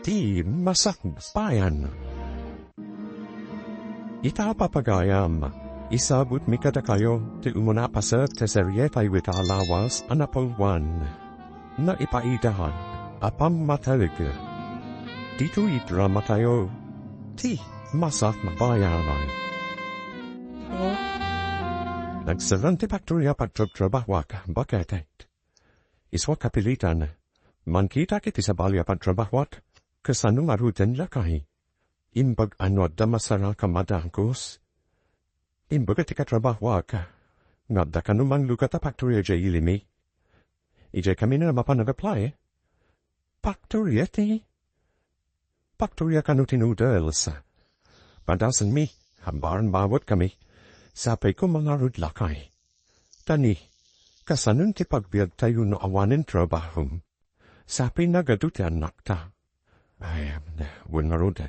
Di Masakbayan. Itapapagayam, isabot mi kada kayo, ti umunapasa te serietay witalawas anapalwan. Naipaidahan, Pammateg. Dito idrama tayo, ti Masakbayan. Nagsaranti pakturya pagtrabahwak, bakatet. Iswa kapilitan, man kita kiti sa balya pagtrabahwat, kasano marutin lakay. Imbag ano damasara kamadangkos. Imbag ati katrabahwak, ngabda kanumang lukata pakturya jay ilimi. Ijay kami na mapanag-apply. Pakturya ti. Pakturya kanutinudels. Padasan mi, hambaran bawat kami. Sapay ko mga rudlakay. Tani, kasanun ti pagbiag tayo no awanin trabahum. Sapay nagadutan nakta. Ay, wun marud.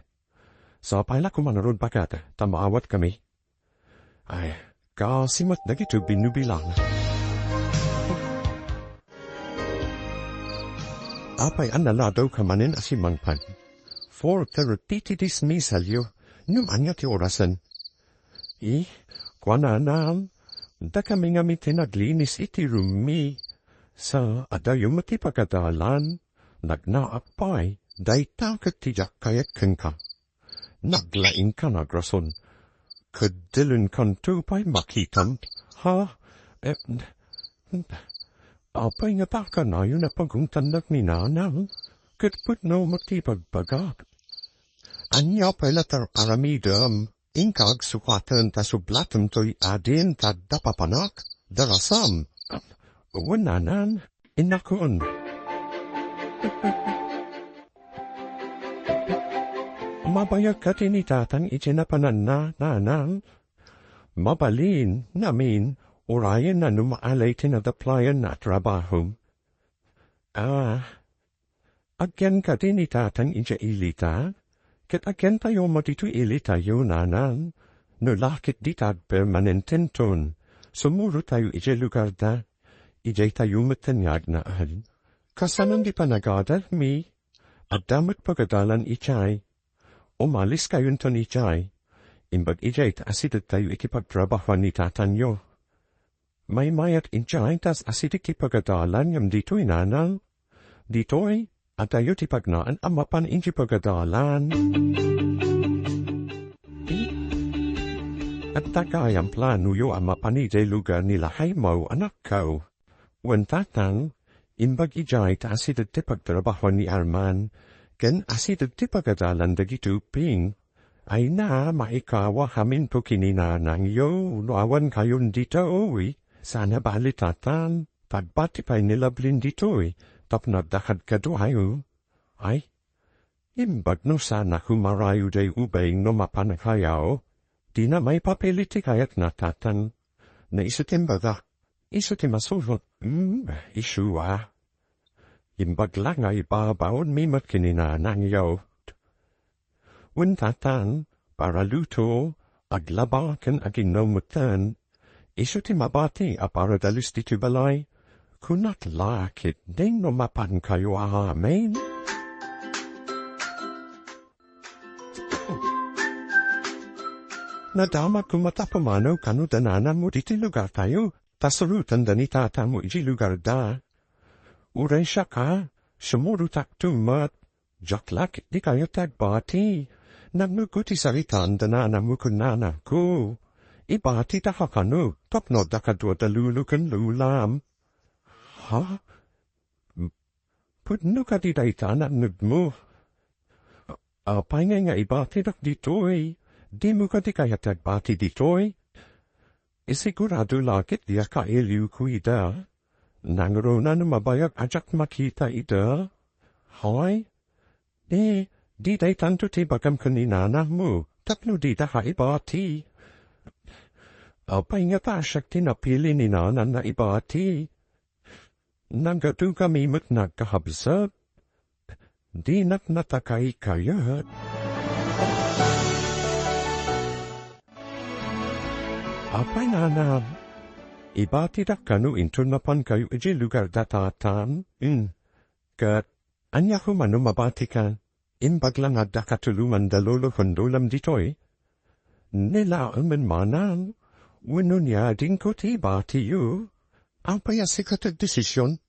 Sapay la kumanarud bagat, tamaawat kami. Ay, kasimot na gito binubilang. Apay analado kamanin asimangpan. For terotitidis misalyo, numanya ti orasan. Kwananam, da kami nga mi tinaglinis iti rumi. Sa adayo matipagadalan, nagnaapay, day takat tijak kayat kengka. Naglaing ka nagrason. Kadilin kan tupay makitam, ha? Apay nga baka na yun na pagungtanag ni nanang, katput no matipagbagat. Anya pay latar aramidam, inkag sukwatan ta sublatam to'y adin ta dapapanak, darasam. Wananan, inakon. Mabayag ka tinitatang itinapanan na nanang. Mabalin namin, urayan na numaalay tinadaplayan na trabahom. Agyan ka tinitatang ilita, ket agyan tayo matito ilitayo nanang, nulakit ditag permanententon, sumuro tayo ije lugar da, ije tayo matanyag na ahal. Kasanan di panagadal mi, at damot pagadalan ichay, umalis kayon ton ichay, imbag ijay asidat tayo ikipagtrabaho ni tatanyo. May mayat ichay tas asidat ikipagadalan yam dito'y nanang, dito'y at tayo tipagnaan amapan inji pagadalan. At tagayang plano yo amapanide lugar nila hay mo anak ko. Wen tatang, imbag ijay ta asidat tipagtrabaho ni Arman, ken asidat tipagadalan dagito ping, ay na maikawa hamin po kininanang yo, nuawan kayon dito owi, sana balitatan, pagbatipay nilablin dito'y, tapno dakad kaduhayo. Ay, imbag no sana humarayo day ubay no mapanakayaw, di na may papeliti kayat natatan, na isutimbaga, isutimasulot, isuwa. Imbag lang ay babaon mimat kininanang yaw. Wintatan, para luto, aglabakan aginomutan, isutimabati a para dalis ditubalay, kunat lakit din no mapan kayo amen. Nadama kumatapamano kanu danana mo diti lugar tayo, tasarutan danitata mo iji lugar da. Uray siya ka, sumurutak tumat, jaklak di kayo tagbati, nagnuguti saritan danana mo kunana ko. Ibati takakanu, tapno dakadwa dalulukan lulam. Ha? Pudno ka di daytan at nagmo. Apay nga ibati dak dito'y. Di mo ka di kaya tagbati dito'y. Isigurado lakit di ka iliw kuida. Nangrona na mabayag ajak makita ida. Hoy? Di daytan to tibagam kaninana mo. Tapno di da ka ibati. Apay nga pasyak tinapili ni nanan na ibati. Nagadu kami mat nagkahabsat. Di natakay kayat. Apay nanam. Ibati da kanu intunapan kayo iji lugar datatan. Kat, anya humano mabatikan. imbag lang ada katulungan dalolo kondolam ditoy. Nila umen manang, winunya din ko tiba tiyo. Ang payasikat at desisyon.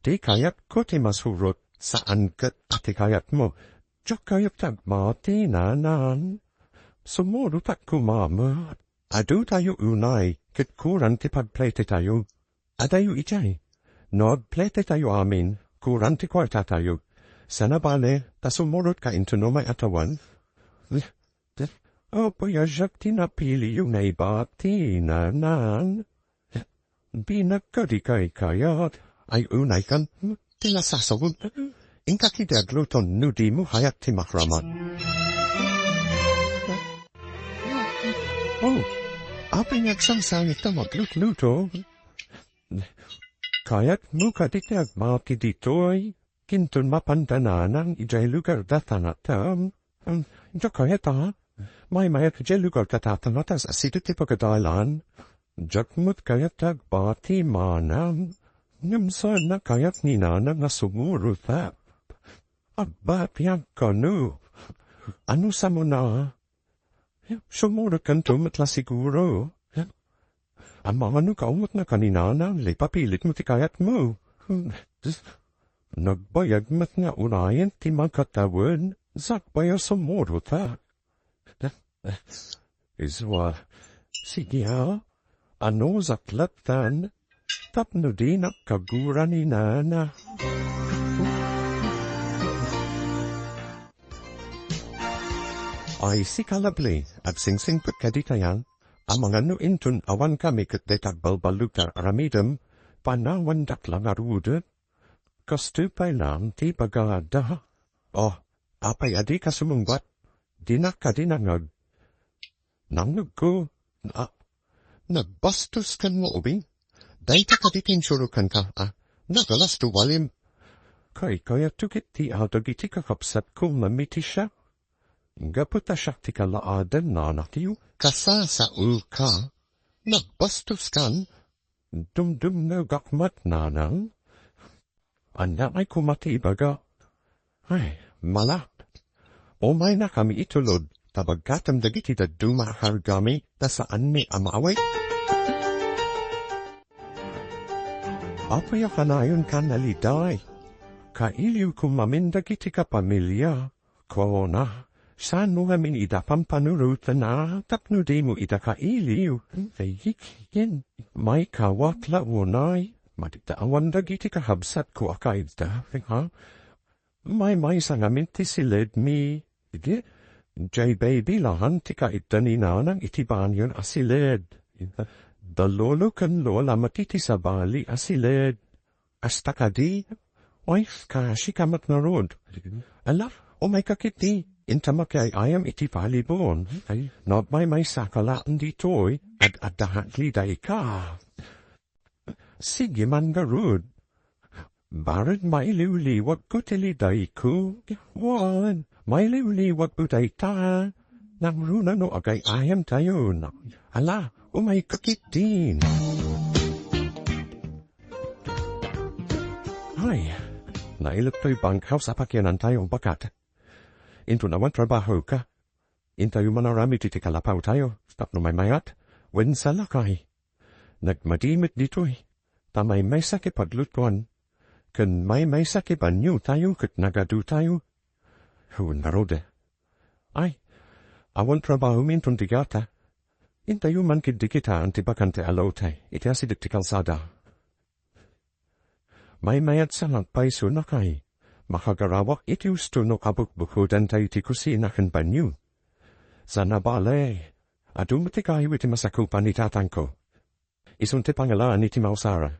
Di kayat ko ti masurot saan kat ati kayat mo. Diyak kayat tagmati nanan. Sumurot at kumama. Adu tayo unay, kit kuran ti pagplete tayo. Adayo ijay. Nagplete tayo amin, kuran ti kwarta tayo. Sana bale, ta sumurot ka into no may atawan. O payajak tinapili yung naibati nanan. Binagkadi kay kayat, ay unay kan, tinasasawag. Inkakidagluton nudi mo hayat ti makramat. Oh, apay nagsangsangit na maglut-luto. Kaya't mo kaditag mati ditoy, kintun mapandananang ijay lugar datanatam. Diyo kayat ha, may mayat ijay lugar datatanatas asido ti pagadalan. Diyak mo't kayat tagbati manam. Nyamsan na kayat ninanang na sumuro tap. Aba piyag ka no. Ano sa mo na? Sumuro kanto matla siguro. Ang mga no kaumot na kaninanang lipapilit mo ti kayat mo. Nagbayag mat nga unayan ti magkatawin. Zakbaya sumuro tap. Iswa, sige ha. Ano zaklatan? Tapno din ang kagura ni Nana. Ay si kalabli at singsing pagkaditayan, ang mga nuintun awan kami kat detag balbalutar aramidam, panawan daklang arudet, kastupay lang ti bagada. Oh, apay adi ka sumungbat, dinak ka dinangag. Nangag ko, nagbastos kan mo ubing, dayta ka ditin surukan ka, nagalasto walim. Kaya tukit ti adagiti kakapsat ko mamiti siya. Gaputa siya ti kalaadan na natiyo, kasa sa ulka, nagbastos kan, dumdum na gakmat nanang. Anda ay kumati baga. Ay, malak. O may na kami itulod, tabagkatam dagiti da dumahargami, ta saan may amaway. Apaya kanayon ka naliday. Kailiw kumamindagiti ka pamilya. Ko na, saan mo amin idapang panurutan na, tapno di mo ida kailiw. Vayikin, may kawatla unay. Matitaawan dagiti kahabsat ko akaid da, ha? May sangamin ti silid mi. Ige, jay baby lahan ti kaita ni nanang itiban yun asilid. Dalolo kan lola matiti sa bali asilid. Asta ka di? Ay, kasi kamat na rod. Ala, o may kakiti. Intama kay ayam iti palibon. Ay, not may sakalaan ditoy. At dahat liday ka. Sige man garud. Barat may liwliwag ko tiliday ko. Wan, may liwliwag buday ta. Nang runa no agay ayam tayo. Ala, o may kakitin. Ay, nailot to'y bankhouse apakyanan tayong bakat. Into naman trabaho ka. Intayo manarami titi kalapaw tayo. Stop no may mayat. Wen sa lakay. Nagmadimit dito'y. Tamay may sakipaglutuan. Kan may sakipanyo tayo kat nagadu tayo. Huwag narode. Ay, awan trabaho mintong digata. Intayo man kidikita antibakante alotay. Iti asidik ti kalsada. May mayat sanang paiso na kay. Makagarawak iti usto no kabukbukudan tayo ti kusina kan banyo. Sana bale. Adumati kayo iti masakupan ni tatang ko. Isunti pangalaan iti mausara.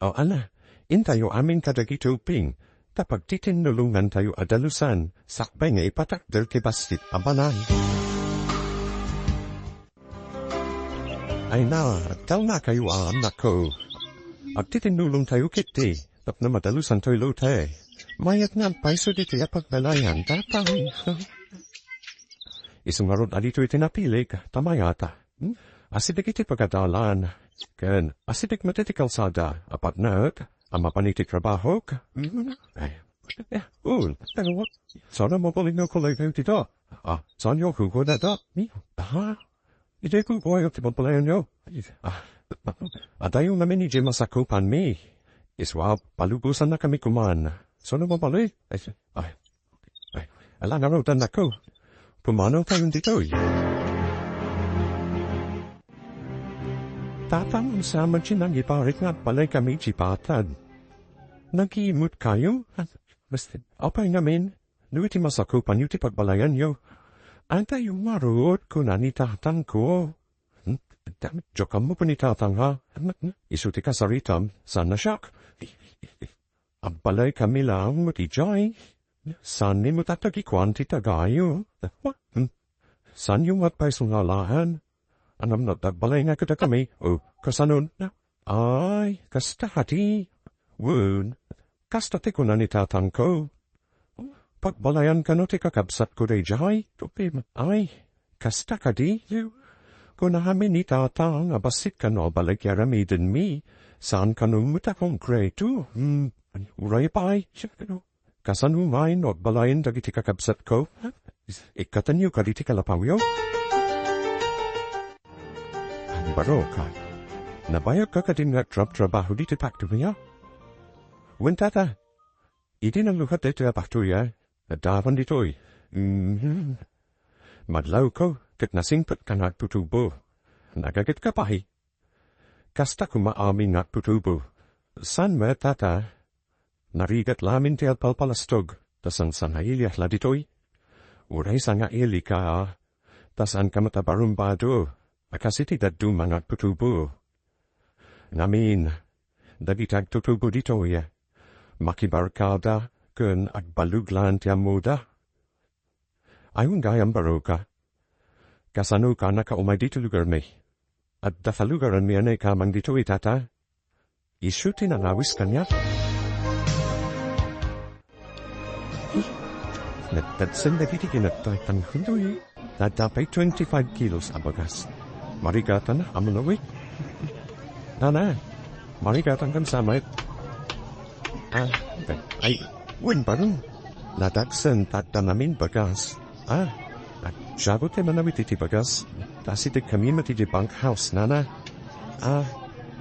O ala, intayo amin kadagito ping. Tapag titinulungan tayo adalusan. Sakbay nga ipatakder kibastit abanay. Ay na, tal na kayo anak ko. Ag titinulong tayo kiti. Tap na madalusan to'y lote. Mayat nga paiso dito pagbalayan tatang. Isungarod alito itinapilig, tamayata. Asidik iti pagadalan. Ken, asidik matiti kalsada, apat na't, ang mapaniti trabaho ka. Ay, Pero what? Sana mo paling na kulay kayo tito. Saan yung kuko na to? Ito ko ko yung tipon pala yun. At ayong namin ni Masakbayan mi. Iswa, palubusan na kami kuman. Sana mo pala alang araw dan ako. Pumano tayong dito. Tatang sama sinang iparit nga palay kami chipatan. Nag-iimut kayo? Basta, apay namin. Nuiti Masakbayan yung tipagbalayan yo. Anta yung maruot ko na ni tatang ko. Damn, jokam mo pa ni tatang ha. Isuti ka sa ritam, sana siyak. Ang palay kami lang mo ti Jai. San ni mo tatagi kwanti tagayo? San yung atpay sungalahan? Anam na tagbalay nga kita kami. Kasanon na? Ay, kasta hati. Woon, kasta ti ko na ni tatang ko. Pagbalayan ka no ti kakabsat ko day Jai. Ay, kasta ka di? Kung nahamin ni tatang abasit ka no balik yaramidin mi. Saan ka no mutakong kreto? Uray pa'y. Kasan umain o balayan dagiti kakabsat ko? Ikatan yu kaditi kalapawyo? Ang baro ka. Nabayag ka kadin nga trabaho diti paktuya? Wentata. Iti nang luhat diti paktuya. Nadapan dito'y. Madlaw ko, kat nasingpat ka nga't putubo. Nagagit ka pahi. Kasta kumaamin nga't putubo. San mo tata? Narigat lamin ti alpalpalastog, tas ang sangailiah la dito'y. Uray sangaili ka, tas ang kamatabarumbado, akasiti daddu mangat putubo. Ngamin, dagitag tutubo dito'y, makibarkada, kun agbaluglan ti amuda. Ayun gayam baroka, kasano ka nakaumay dito lugar me, at dafalugaran mi anay kamang dito'y tata, isuti ng awis kanya. Natadsan na titikin at taytang hundoy. Nadapay 25 kilos abagas. Marigatan na amunawit. Nana, marigatan kan samait. Ay, win parang. Nadagsan tatanamin bagas. At siyabot ay manawit iti bagas. Tasitig kami matiti bank house, nana.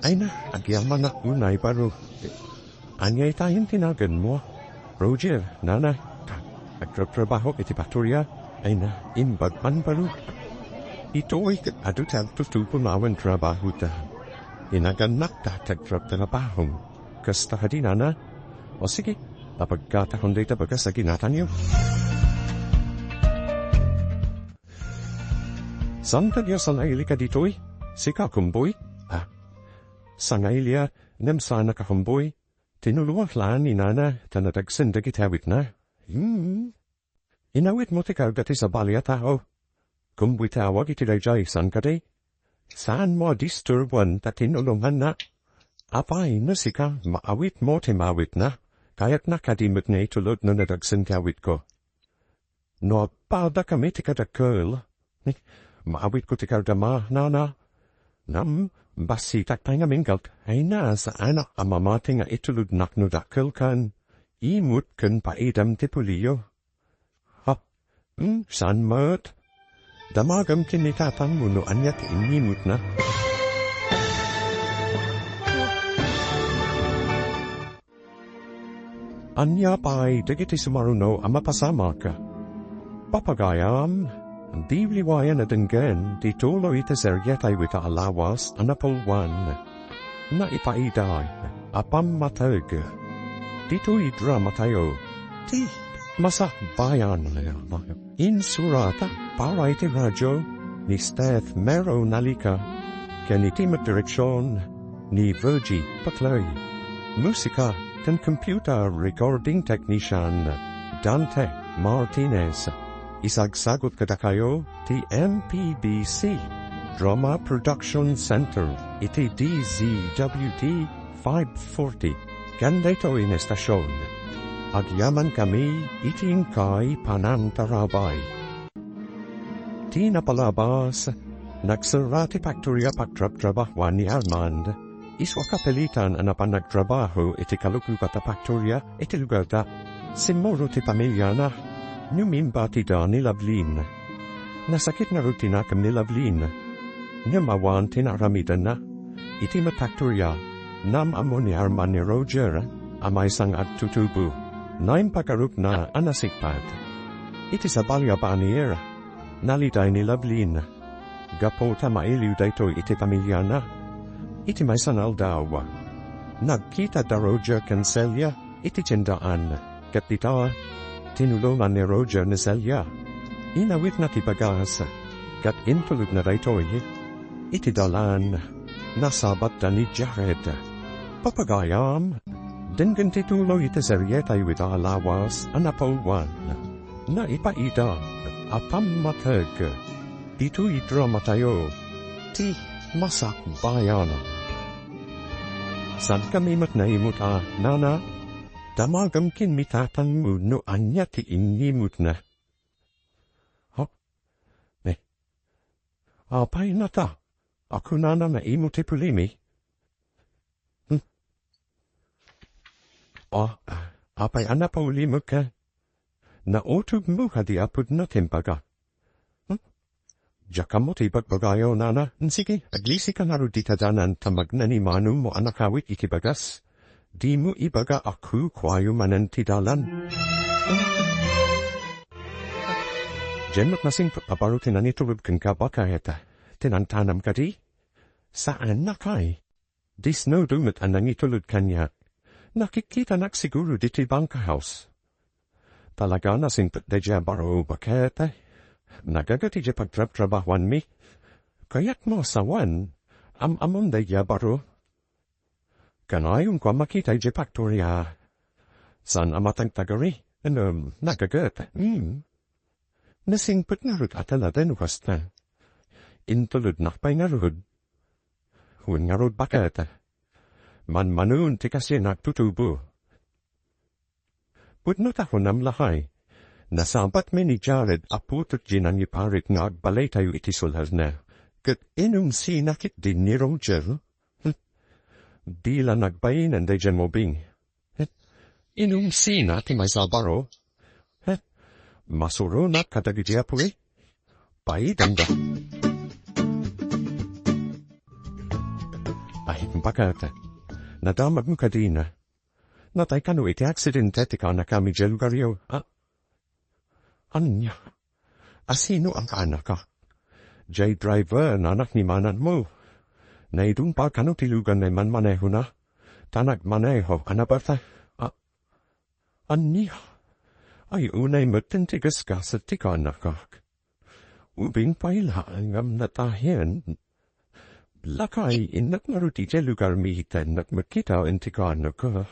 Ay na, agyaman na unay paro. Anyay tayong tinagan mo. Roger, nana. Nagtrabaho iti paturya ay na imbagpan paru. Ito ay adutag tutupo nawan trabaho ta. Inaganak tatagtrap trabaho. Kasta hadina na. O sige, napagkatahon day tabaga sa ginatan niyo. San kanya sangaili ka dito'y? Si kakumboy? Sangaili nem sana kakumboy. Tinuluwak laan ni nana tanatagsin dagitawit na. Inawit mo tikaw dati sa balya tao. Kung witawag iti dayjay san ka day? Saan mo disturban ta tinulungan na? Apay na sika maawit mo timawit na. Kaya't nakadimot na itulod na nadagsan kawit ko. No pada kami tika da curl. Maawit ko tikaw dama na. Basi taktay nga mingalt. Ay na sa anak amamati nga itulod nakno da curl kan. Imut kan paidam tipuliyo. San mat? Damagam tinitatang mo no anyat inimut na. Anya pa'y dagiti sumaruno ang mapasama ka. Papagayam, di liwayan na denggan, di tuloy ita seryetay wita alawas anapulwan. Na ipaiday, Pammateg. Dito'y drama tayo. Ti Masakbayan. Insurata para iti radyo ni Steph Mero Nalika. Kanitimat direksyon ni Virgie Patlay. Musika kan computer recording technician Dante Martinez. Isagsagot kada kayo ti MPBC Drama Production Center iti DZWT 540. Ganda ito in estasyon. Agyaman kami iting kay panantarabay. Ti napalabas, nagsarati pakturya pagtrabahuan ni Armand. Iswa kapelitan ang napanagtrabaho iti kalukukat na pakturya iti lugar da Simuro ti pamilya na, numimba ti da ni Lavlin. Nasakit na rutina kam ni Lavlin. Nyamawan tinaramidan na, iti matakturya, nam amon ni Arman ni Roger, amay sang at tutubu. Naim pakaruk na anasikpad. Iti sa balya panier, naliday ni Lavlin. Gapota mailiw dayto iti pamilya na. Iti may sanal daw. Nagkita da Roger kan Celia, iti tindaan. Katita, tinulungan ni Roger ni Celia. Inawit na ti bagas. Kat intulog na dayto iti dalan. Nasabat da ni Jared. Papagayam. Denggan titulo iti serietay with alawas anapolwan. Naipaidam. Pammateg. Itu idramatayo. Ti Masakbayan. San kami matnaimut nana, damagam kin mitatan mo no anya ti inimut na. Apay na ta, ako nana na imo ti pulimi. Apay ana pa ulimut ka, na otug mo hadi apud na tempaga. Jakamo ti bagbagayo nana, sige, aglisi ka narudita danan tamag na ni manu mo anakawit ikibagas. Di mo ibaga aku kwayo manan ti dalan. Jenmat nasing paparutin na nitulub kang kabakayata. Tinantanam ka di? Saan na kay? Di snow dumat ang nangitulod kanya. Nakikita nak siguro di ti banka house. Talaga nasing patdeja baro bakete. Nagagati je pagtrab-trabahuan mi. Kaya't mo sawan, amon de ya baro. Kanayong kwa makita je paktorya. San amatang tagari, nagagat. Nasingput narud atala den wasta. Intulud nakpay narud. Huwag narud bakata. Manun ti kasi nagtutubo. Putnot ako nam lahay. Nasabat me ni Jared aputot jinan ni parit nga agbalay tayo iti sulhas na. Kat inong sinakit din ni Roger. Di la nagbayinan day dyan mo bing. Inong sina ti may sabaro. Masuro na kadagidya po Paidam da. Ay, bakata. Nadamag mo kadina. Natay kanu iti aksidente ti ka na kami jelugaryo. Anya, asino ang anak ka? Jay driver na anak ni manan mo. Naidung pa kano tilugan na man maneho na. Tanag maneho, anabarta. Anya, ay unay matentigas ka sa tika anak ka. Ubing paila ang natahin. Lakay inat naruti jay lugar mihitan at makita ang tika anak ka.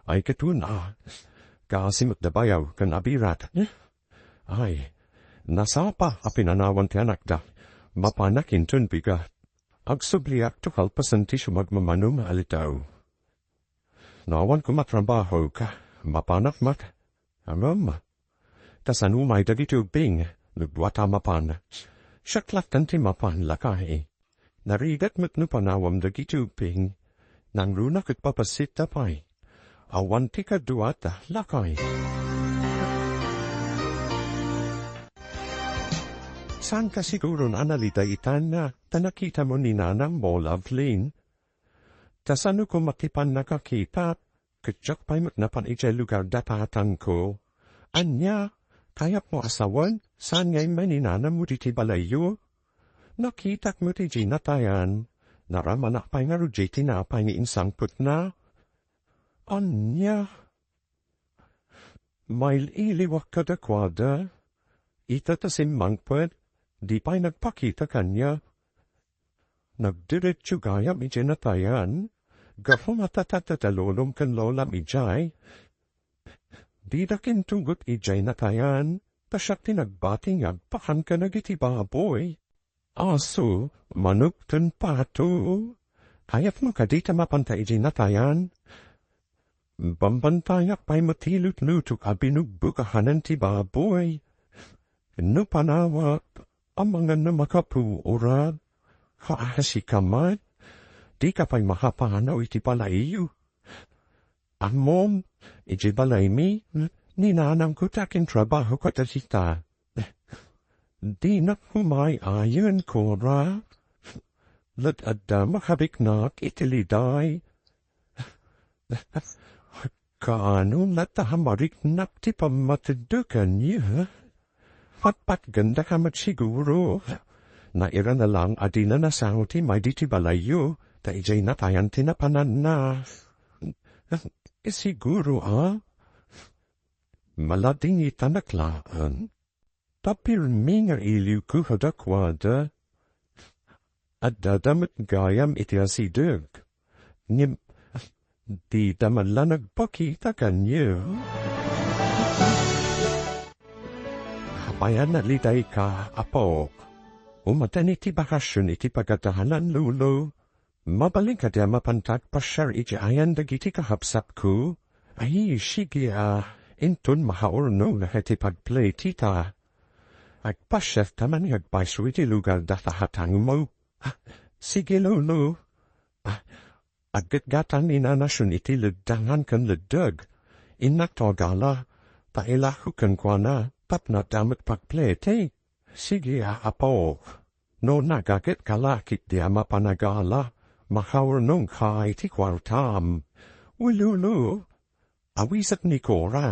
Ay katuna, kasimot na bayaw kan abirat. Ay, nasapa apinanawan ti anak da, mapanakin tunbiga, agsubliak to kalpasan ti sumagmamanum alitaw. Nawan kumatrabaho ka, mapanak mat, tasan umay dagito bing, nagwata mapan, siyaklatan ti mapan lakay. Narigat matnupanawam dagito bing, nang runak at papasit tapay, awan ti kaduata lakay. Saan ka siguro analita itan na tanakita mo ni nanang mo, Lavlin? Tasano ko makipan nakakita, katsak pa'y matnapan ijay lugar dapatan ko. Anya, kayap mo asawan, saan ngay may ni nanang mo diti balayo? Nakitak mo ti jinatayan, naramanak pa'y nga rujay tinapay ni insang putna. Anya, may iliwak ka da kwada, itatasim mangpwed, di pa'y nagpakita kanya. Nagdiretso gaya mi jinatayan, gafo matatatalolom kan lola mi jay. Di dakin tugot ijay natayan, pasyak tinagbating agpakan ka nagiti baboy. Aso, manuktan pato, kayat mo kadita mapanta ijay natayan. Bambantayak pa'y matilut-lutuk abinugbukahanan ti baboy. No panawat, ang mga namakapu orad, kaasi kamad, di ka pa'y makapanaw iti palaiyo. Mom, ijibalay mi, ninanang ko takin trabaho ko tasita. Di na kumay ayon ko ra. Lat adda makabiknak itiliday. Kaano natahamarik nakti pamatadukan niya. Patpat ganda ka siguro. Naira na lang adina na sauti may ditibalayo. Ta ijay natayan tinapanan na. Siguro malading itanaklaan. Tapir minga iliw ko hadakwada. At dadamat gayam iti asidug. Ngim, di damalanag pakita kanyo. Kapayan na liday ka, apok. Umatan iti bakasyon iti pagkatahanan, lulo. Mabaling ka dia mapantag pasyar iti ayan dagiti kahapsap ko. Ay, sige intun mahaorno na iti pagplay tita. Agpasyef taman agpaiso iti lugar datahatang mo. Sige lolo. Aggatgatan inanasyon iti ledangan kan ledug. Inak togala, pailahukan kwa na, tapnat damat pagplay te. Sige apok. No nagagit kalakit dia mapanagala. Mahawar nung ka iti kwartam. Ululu. Awisat ni Cora.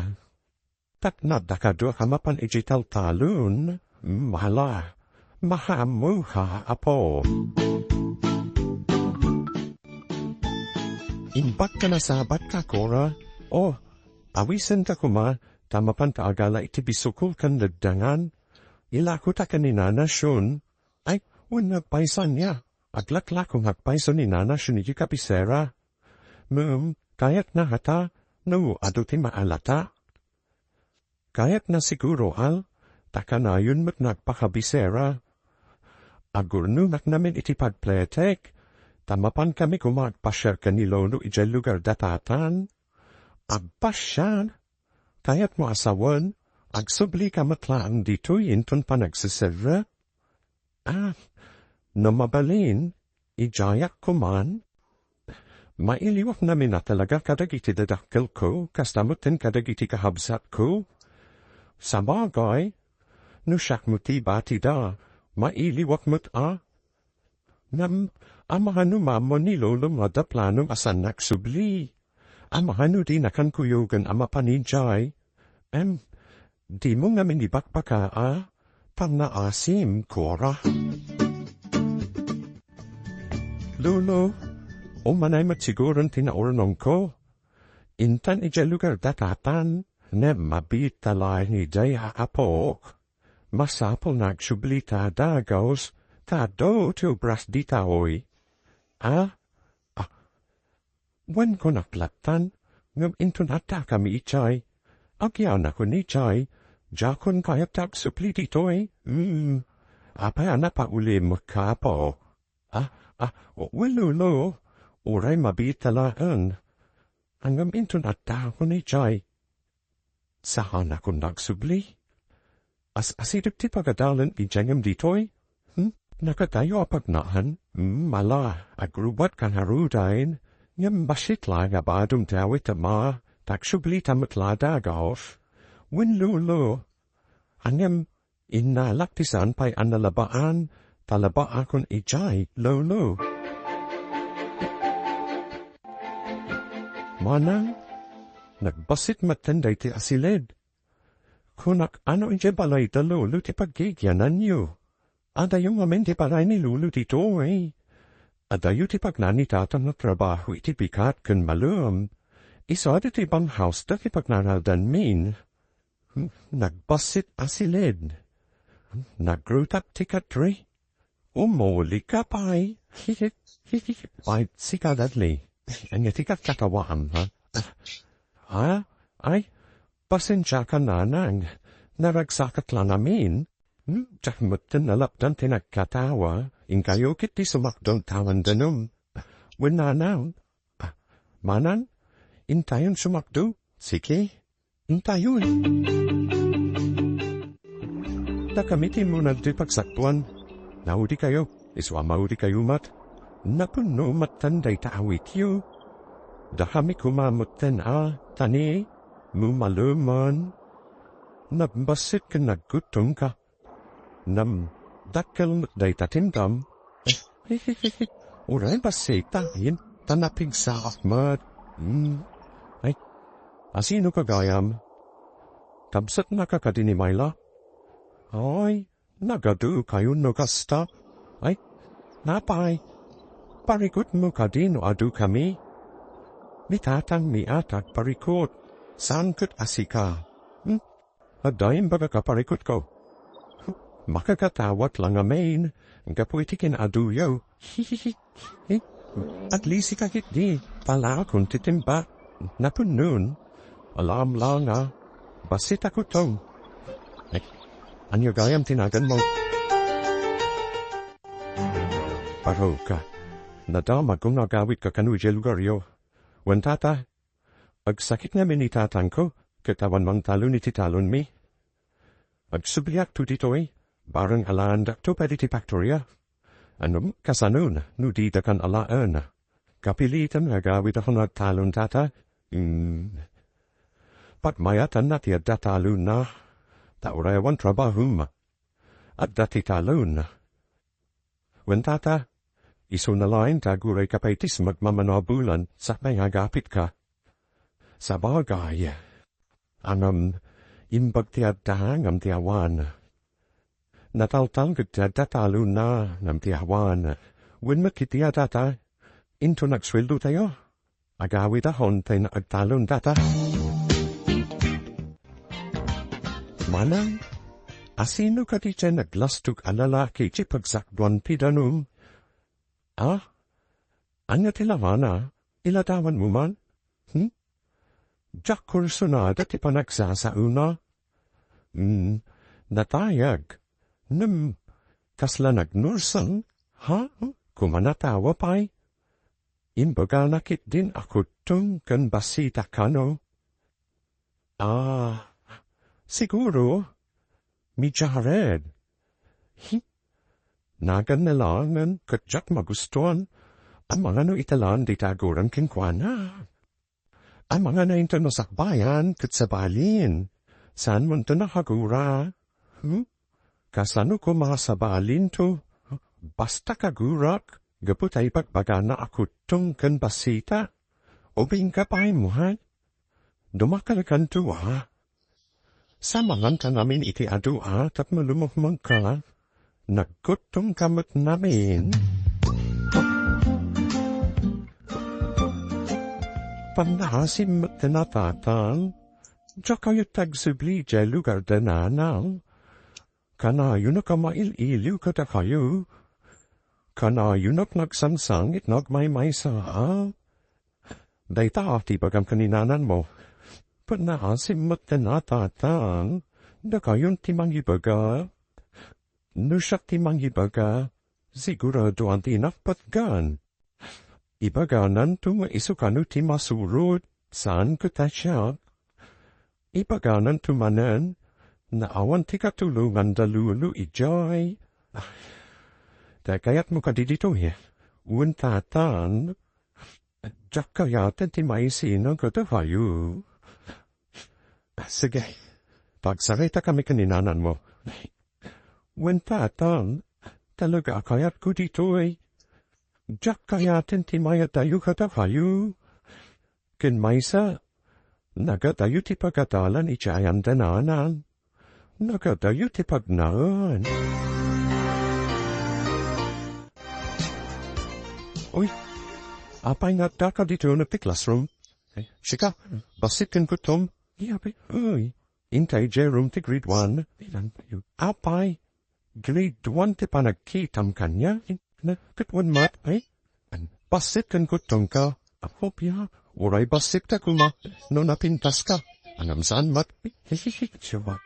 Taknat dakadua kamapan ijital talun. Mahala. Mahamuha apo. Imbak ka na sabat ka, Cora. Oh, awisan ta kuma. Tamapan taagala iti bisukul kan ledangan. Ilakuta ka ni nanasyon. Ay, nagpaisan niya. Aglaklakong hagpaiso ni nana siya kapisera. Kayak na hata, no aduti maalata. Kayak na siguro takanayon mat nagpakabisera. Agurnunak namin iti pagpletek, tamapan kami kumagpasyar kanilolo ijay lugar datatan. Agpasyan, kayak mo asawan, agsubli ka matlaan dito'y intun panagsisera. No mabalin, ijayak ko man. Mailiwak namin na talaga kadagiti dadakkel ko, kastamutin kadagiti kahabsat ko. Sa bagay, no siyak mo tibati da, mailiwak mo't amahano mamo ni lolo mada planong asan nagsubli. Amahano di nakan kuyugan amapanijay. Di mo namin ibakbaka pang naasim, Cora. Lolo, umanay matsiguran tinaurnong ko. Intan ija lugar datatan, ne mabit talay ni daya apok. Masapol nagsublita dagaws, tado to bras ditaoy. Wan ko naklatan, ngam intun ata kami ichay. Agyan ako ni chay, jakon kayap tak supliti toy. Apa na pa uli makapo. Lolo, uray mabitalaan. Hanggang intun at ko ni Chay. Sahan ako nagsubli. Asidip ti pagadalan bijangam ditoy? Nakatayo apagnahan? Mala, agrubat kan harudain. Ngam basit lang abadum tawit ama, taksubli tamatlada gaof. Win lolo. Hanggang inalaktisan pa'y analabaan, talaba akon ijay, lolo. Manang, nagbasit matenday ti asilid. Kunak ano ije balay da lolo ti paggigyanan niyo. Adayo ngamen ti paray ni lolo dito Adayo ti pagnanitatan na trabaho iti bikat kun malum. Isa ti bang house da ti pagnanaldan min. Nagbasit asilid. Nagrutap ti katri. Umuli ka pa'y. Ay, sikadadli. Ang itikat katawaan, ha? Ay, pasensya ka nanang. Naragsakat lang namin. Tsakmutin nalapdan tinagkatawa. Inkayo kiti sumakdong tawan danum. Winanaw. Manan, intayon sumakdo. Sige, intayon. Nakamitin mo na di pagsaktuan. Naudi kayo, iswa maudi kayo mat. Napuno matanday taawit yu. Dahami kumamuten tani, mumaluman. Nabbasit ka naggutom ka. Nam, dakkel day tatindam. Uray basik tahin, tanapig sa akmat. Ay, asino kagayam? Tabsat nakakadini mayla. Ay, nagadu kayo no kasta. Ay, napay. Parikot mo kadino adu kami. Mitatang miatak parikot. Sangkot asika. Adayim baga ka parikot ko. Makakatawat lang amain. Kapuitikin adu yo. At least ikakit di. Pala kung titimba. Napun nun. Alam lang Basit ako tong. Ay, anyo gayam tinagan mo. Paro ka. Nadama kung nagawit ka kanuje lugar yo. Wen tata, agsakit nga minitatang ko, katawan mang talon iti talon mi. Agsubliak tu ditoy, barang alaan dakto pedi ti paktorya. Anum kasanun, nudita kan alaan. Kapilitan nagawit ako na talon tata. Pat mayatan na ti adatalun na. Taurayawan trabahum. At dati talon. Wen tata, iso na lain taguray kapaitis magmamanabulan sa may agapit ka. Sa bagay, angam imbag ti adahangam ti awan. Nataltal kat ti adatalun na nam ti awan. Wen makiti adata, into nagsweldo tayo. Agawit ahon tayo na agtalon data. Manang, asino ka di siya naglastug alalaki ti pagsakduan pidanum? Anya tilawana, iladawan mo man? Jack kursunada ti panagsasauna? Natayag. Kasla nagnursan? Kumanatawa pa'y? Imbaga nakit din ako tung kan basita kano? Siguro, mi Jared. Nagan na lang katjak magustuhan. Ang mga no italan di taguran kinkwana. Ang mga na ito Masakbayan kat sabalin. Saan mo ito nakagura? Kasano ko masabalin to? Basta kagurak. Gaputay pagbaga na ako tung kan basita. Obing ka pa'y mo ha? Dumakalakan to Samangan ka namin iti adu at malumukmang ka. Naggutom kamot namin. Panahasim mo't tinatatan. Diyak kayo tagsubli dya lugar dananang. Kanayo na kamail-iliw ka ta kayo. Kanayo na't nagsangsang itnog may sa Dayta ati bagam kaninanan mo. Panahasim mo't tinatatan. Da kayon timang ibaga. Nusak timang ibaga. Sigurado ang tinapatgan. Ibaganan tu maisukanu ti masurod. Saan ko ta siya? Ibaganan tu manen. Naawan ti katulungan dalulu ijay. Da kayat mo kadidito Untatan. Diyak kayaten ti maisinan ko ta kayo. Sige, pagsarita kami kaninanan mo. Untatan, talaga kayat ko dito Diyak kayaten ti maya tayo ka ta kayo. Ken maysa, nagatayo ti pagkatalan ichayan dananan. Nagatayo ti pagnaan. Uy, apay nga ka dito na ti classroom. Sika, basit ken ko tom. Yabi, uy, intay Jerome ti grade 1. Apay, grade 1 ti panagkitam kanya. Katwan mat, basit ken ko tong ka. Apopya, uray basit ta kuma. No napintas ka. Angam saan mat,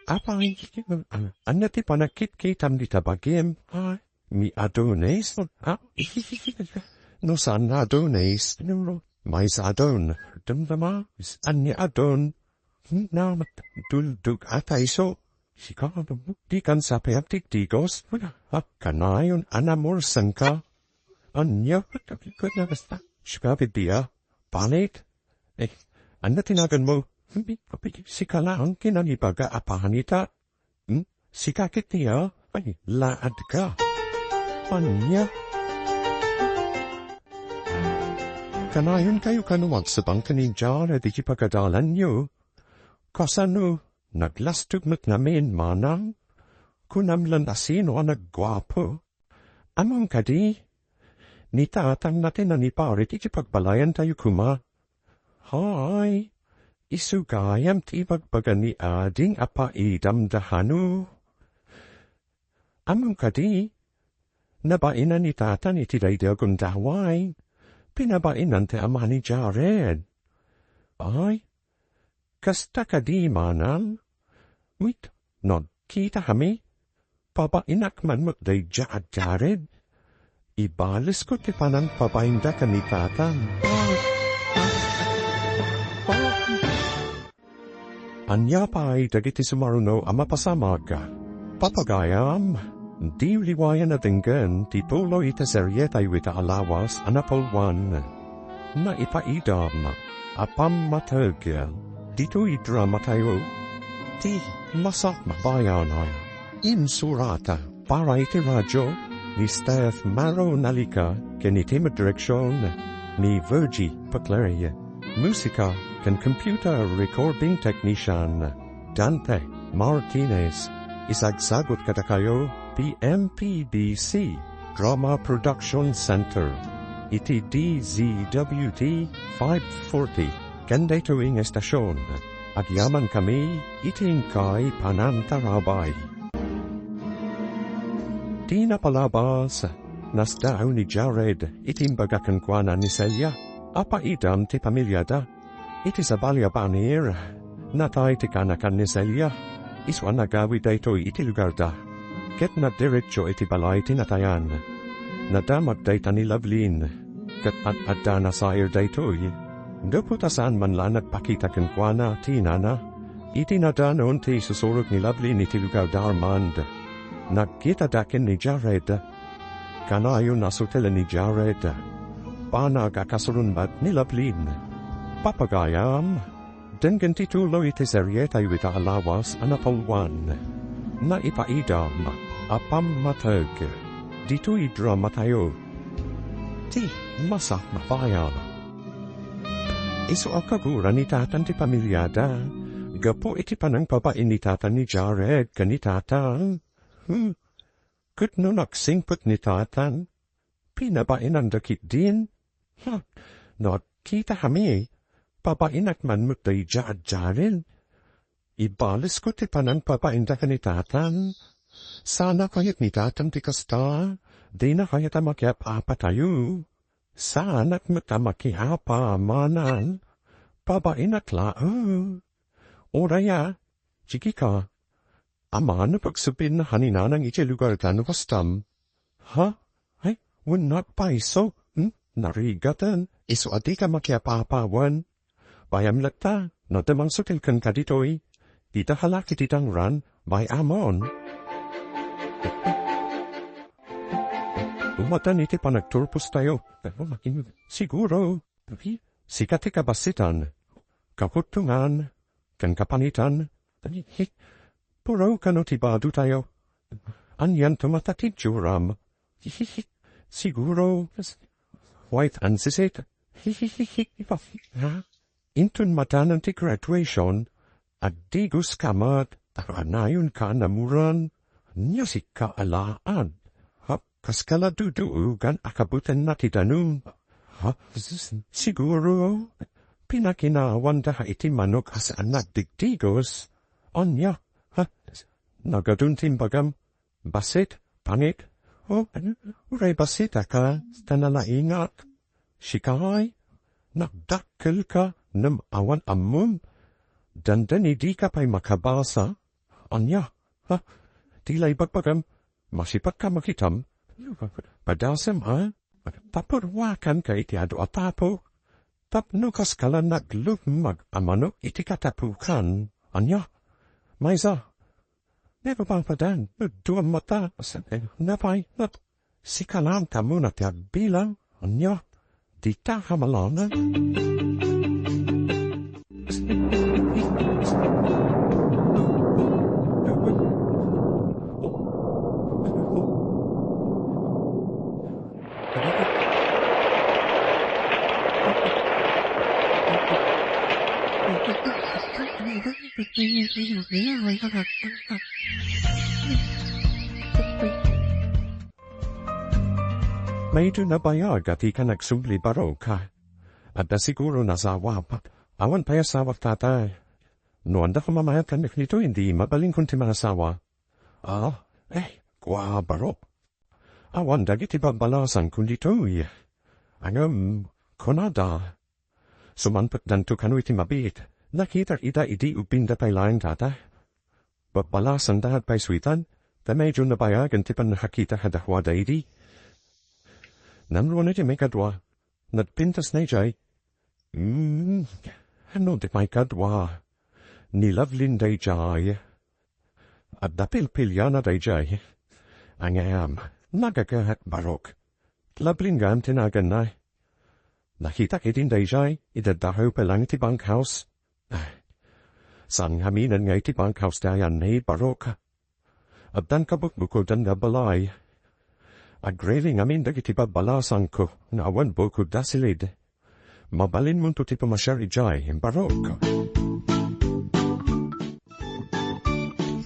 apay, anya ti panagkit-kitam di tabagim. Mi adones, no saan adones. May sa adon, damdama, anya adon. Namat duldug atay so. Sika, di kan sa payaptik digos. Kanayon anamorsan ka. Anya, good na basta. Sika, dia. Palit, Ano tinagan mo? Sika lang, kinanibaga apahanita. Sikakit niya, laad ka. Anya? Kanayon kayo kanuwag sa bangkanin dyan at ikipagadalan nyo. Kasano, naglastugmat namin manang, kunamlan asino ang nagwapo. Amang kadi, nitatang natin na ni parit ikipagbalayan tayo kuma. Hay, isugayam tibagbaga ni ading apaidam dahanu. Amang kadi, nabainan ni tatan itidaydaw kong daway, pinabainan te amani Jared. Ay, kasta kadi manang, wait, not kita kami, pabainak man mo day Jared. Ibalis ko ti panang pabainda ka ni tatan. Anya pa ay dagiti sumaruno ama pasamag ka. Papagayam, di liwayan na tinggan ti tuloy ita seryetay wita alawas anapolwan. Naipaidam, Pammateg, dito idrama tayo. Ti Masakbayan ay insurata para iti radyo ni Steph Maro Nalika kenitima direksyon ni Virgie Pacleria. Musika kan computer recording technician Dante Martinez. Isagsagot kada kayo PMPBC Drama Production Center. Iti DZWT 540 kanday tuwing estasyon. Agyaman kami itingkay panantarabay. Di na palabas, nasdaaw ni Jared itimbagakan kwa na ni Celia. Apaidam ti pamilyada. Iti sa balyabanir, natay ti kanakan ni Celia. Iswa nagawi daytoy iti lugar da. Ket na diretso iti balay tinatayan. Nadamag dayta ni Lovelin. Ket at-adda na sair daytoy. Daputasan man lang nagpakita kenkwana ti nana. Iti nadanon ti susurog ni Lovelin iti lugar da Armand. Nagkita dakin ni Jared. Kanayon nasutela ni Jared. Panagakasurunbat ni Lovelin. Papagayam. Dengan tituloy iti seryetay wita alawas anapolwan. Naipaidam, Pammateg. Dito idrama tayo. Ti Masakbayan. Iso akaguran ni tatan ti pamilyada. Gapo iti panang babae ni tatan ni Jared ka ni tatan. Kud no nagsingput ni tatan. Pinabain ang dakit din. Not kita kami. Papainak man mo tayo Jared. Ibalis ko ti panang papainda ka ni tatan. Sana kayat ni tatan ti kasta. Di na kayat makiapa tayo. Sana mo ta makiapa manan. Papainak lao. Oraya, chiki ka. Ama na pagsubin na haninanang iti lugar ka no kastam. Ha? Ay, wun not paiso. Narigatan. Iso adi ka makiapa-apawan. Bayam lata, no demang sutil kan kaditoy. Dita halaki titang ran, by amon. Umatan iti panagturpos tayo. Siguro. Sikati kabasitan. Kakutungan. Kan kapanitan. Puro kanotibado tayo. Anyan tumatatidjuram. Siguro. White ansisit. Ha? Intun matanan ti graduation, agdigus kamat, taranayon ka namuran, nyasik ka alaan. Ha, kaskala duduugan akabutan na ti danum. Ha, siguro, pinakinawan da iti manok as anak digdigos. Onya, ha, nagadun timbagam, basit, pangit. Oh, uray basit ka, tanalaingak. Shikay, nagdakkel ka, nam awan amum, dandan di ka pa'y makabasa. Anya, ha, tila'y bagbagam, masipat ka makitam, padasam ha, tapurwakan ka iti ado atapo, tapno kaskala naglumag amano iti katapukan. Anya, maysa, never bang padan, duam mata, napay, sikalam tamuna ti agbilang. Anya, di ta hamalangan. Medyo nabayag at ika nagsubli baro ka. At na siguro nasawa pa. Awan pa yasawa tatay. Noon da kumamayat ka nito hindi mabaling kunti mga sawa. Kwa baro. Awan dagiti babalasan kundito Angam, konada. Sumanpat danto kanu iti mabit. Nakita ida idi upinda pailain tata. Babalasan dahat pay switan. Da medyo nabayagan tipan nakakita hadahwada idi. Namro na di may kadwa. Nagpintas na jay. Ano di may kadwa. Nilavlin day jay. At dapil-pilyana day jay. Angam, nagagahat barok. Lablin gam tinagan na. Nakita kitin day jay. Idadahaw pa lang iti bankhouse. San haminan nga iti bankhouse dayan na barok. At dan kabukbukod dan nga balay. Agreling amin dagiti babalasan ko na awan bukod dasilid. Mabalin mo to ti pumasyar ijay in barok.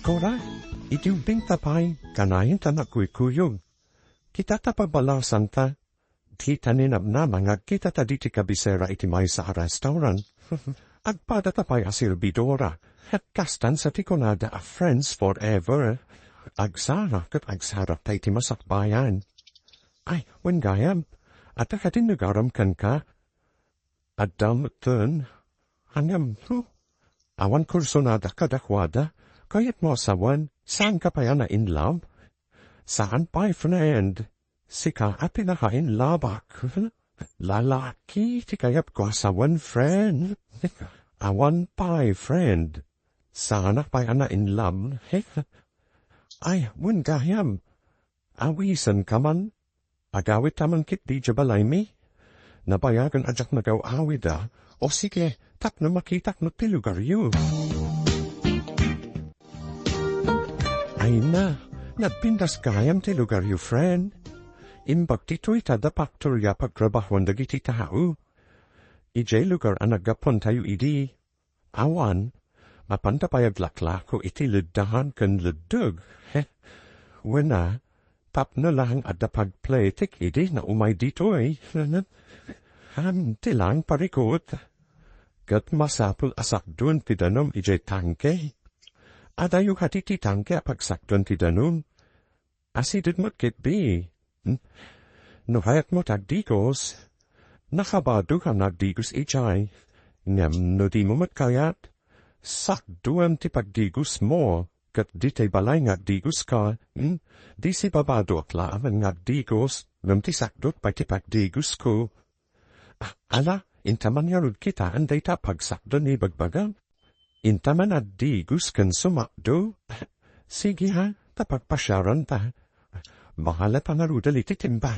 Kora, iti ubing tapay, kanayin ta na kuykuyog. Kita ta pabalasan ta, di taninab na mga kita ta di ti kabisera iti may sa restaurant. Agpada tapay asirbidora, at kastan sa tikonada a friends forever. Agsara kat agsarap tayo ti Masakbayan. Ay, wen gayam, at akatin nagaram kan ka. At damutun, hangam, awan kursonada kadakwada, kayat mo asawan, saan ka pa yana in love? Saan pa'y friend? Sika at pinakain labak. Lalaki, ti kayap ko asawan friend. Awan pa'y friend. Saan pa'y yana in love? Ay, wen gayam. Awisan ka man. Agawit taman kit di jabalay mi. Nabayagan ajak nagaw awida. O sige, tak na makitak no tilugar yu. Ay na, nagpindas gayam tilugar yu, friend. Imbag tito'y tadapak turya pagtrabahuan dagiti tao. Ijay lugar ang nagapon tayo idi. Awan, mapantapayag laklako iti ludahan kan ludug. Wena, tap na lang at pagplaytik idi na umay dito'y. Tilang parikot. Gat masapul asakdun ti danom ijay tangke. Adayo hati ti tangke pagsakdun ti danom. Asidid mo't kitbi. No hayat mo tagdigos. Nakabado ka nagdigos ijay. Ngam no di mo matkayat. Sakduam ti pagdigos mo. Kat di tay balay ngagdigos ka. Di si babado aklaman ngagdigos. Ngam ti sakdot pa ti pagdigos ko. Ala, intaman yarud kita anday ta pagsakdo ni bagbagan. Intaman at digos kan sumakdo. Sige ha, tapagpasyaran ta. Mahala pangarudal iti timbang.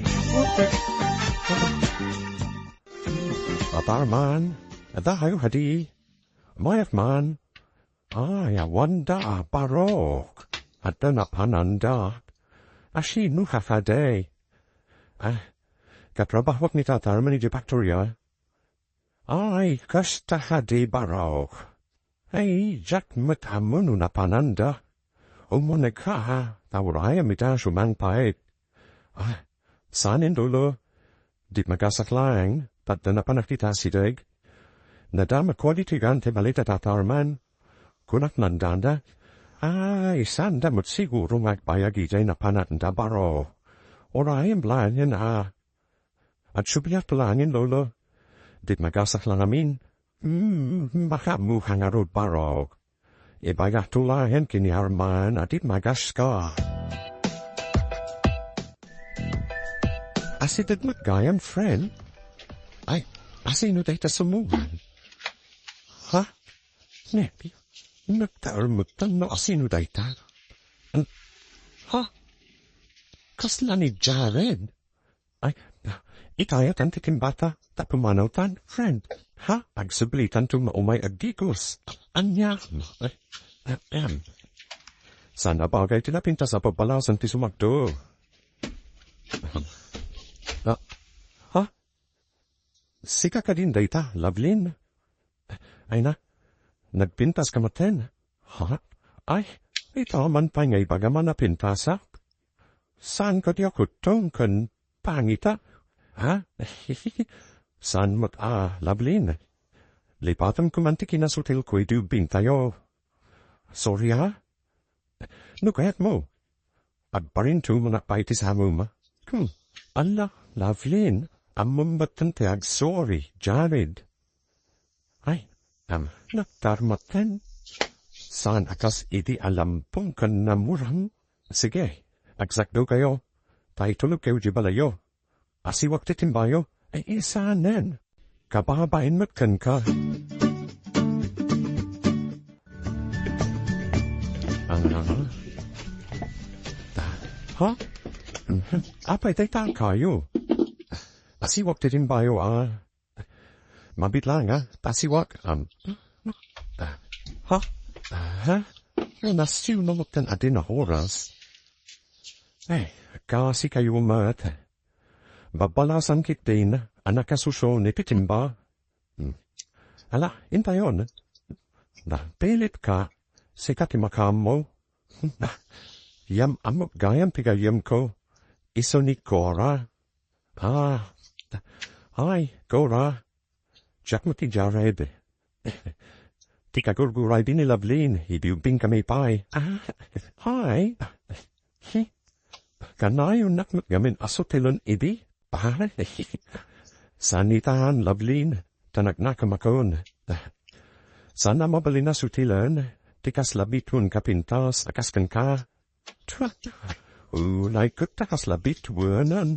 Aparman, adahayo hadi. Mayat man. Ay, awanda, barok. At napananda. Ashi nuhafade. Katrabahwak ni tatarman ni Jepaktoria. Ay, kasta hadi barok. Ay, jak matamun napananda. Umoneka, tawraya mita shumang paet. Sanin dolo. Dit magasaklang, tat na napanakita sideg. Nadama quality gante balita tatarman. Kunak nandanda. Ay, sanda mut siguro magbayagi jay napanatanda baro. Orayam blanyan At syubiat pelangin lolo. Dit magasaklang amin. Makamuhang arod barog. Ibagatulayan kini arman at dit magaska. Asidad magayam, friend? Ay, asino day ta sumuhan? Ha? Nepi, nagtaarmutan no asino day ta? Ha? Kasla ni Jared? Ay, ikayat ang tikimbata, tapumanaw-tan, friend. Ha? Agsublitan to maumay agdigos. Anya? Sana bagay tinapinta sa pabalasan ti sumakdo. Ha? Sika ka din dayta, Lovelin? Ay na, nagpintas ka maten. Ha? Ay, ito man pa ngay bagaman na pintasak. Saan ko di ako tongkan pangita? Ha? Saan mo't Lovelyn? Lipatan ko man ti kinasutil ko'y dubing tayo. Sorry ha? No kaya't mo? Agparin tu mo na paitis hamo ma? Ala, Lovelyn, among batante ag sorry, Jared. Ay, naktarmatan. Saan akas iti alampong kan namurang? Sige, agsakdo kayo. Tay tulog kayo di balayo. Asiwag titimbayo, ay isanen. Kababain mo't kan ka. Ha? Apay tay taan kayo. Asiwag titimbayo mabit lang pasiwag. Ha? Nasiw na mo't kan adin na oras. Kasi kayo umat. Babalasan kit din, anak kasusyo ni Pitimba. Ala, intayon. Pilit ka, sikat imakam mo. Yam amok gayam pigayam ko. Iso ni Cora. Ay, Cora. Jack mo ti Jared. Ti kagurguray din ni Lovelyn, ibiubing kami pa'y. Hi. Kanayon nakmat gamin asotelon idi. Pare, sanitahan Lovelyn, tanagnakamakaon. Sana mabali na sutilan, tikas labitun kapintas, akaskan ka. Ulay ko takas labitwanan.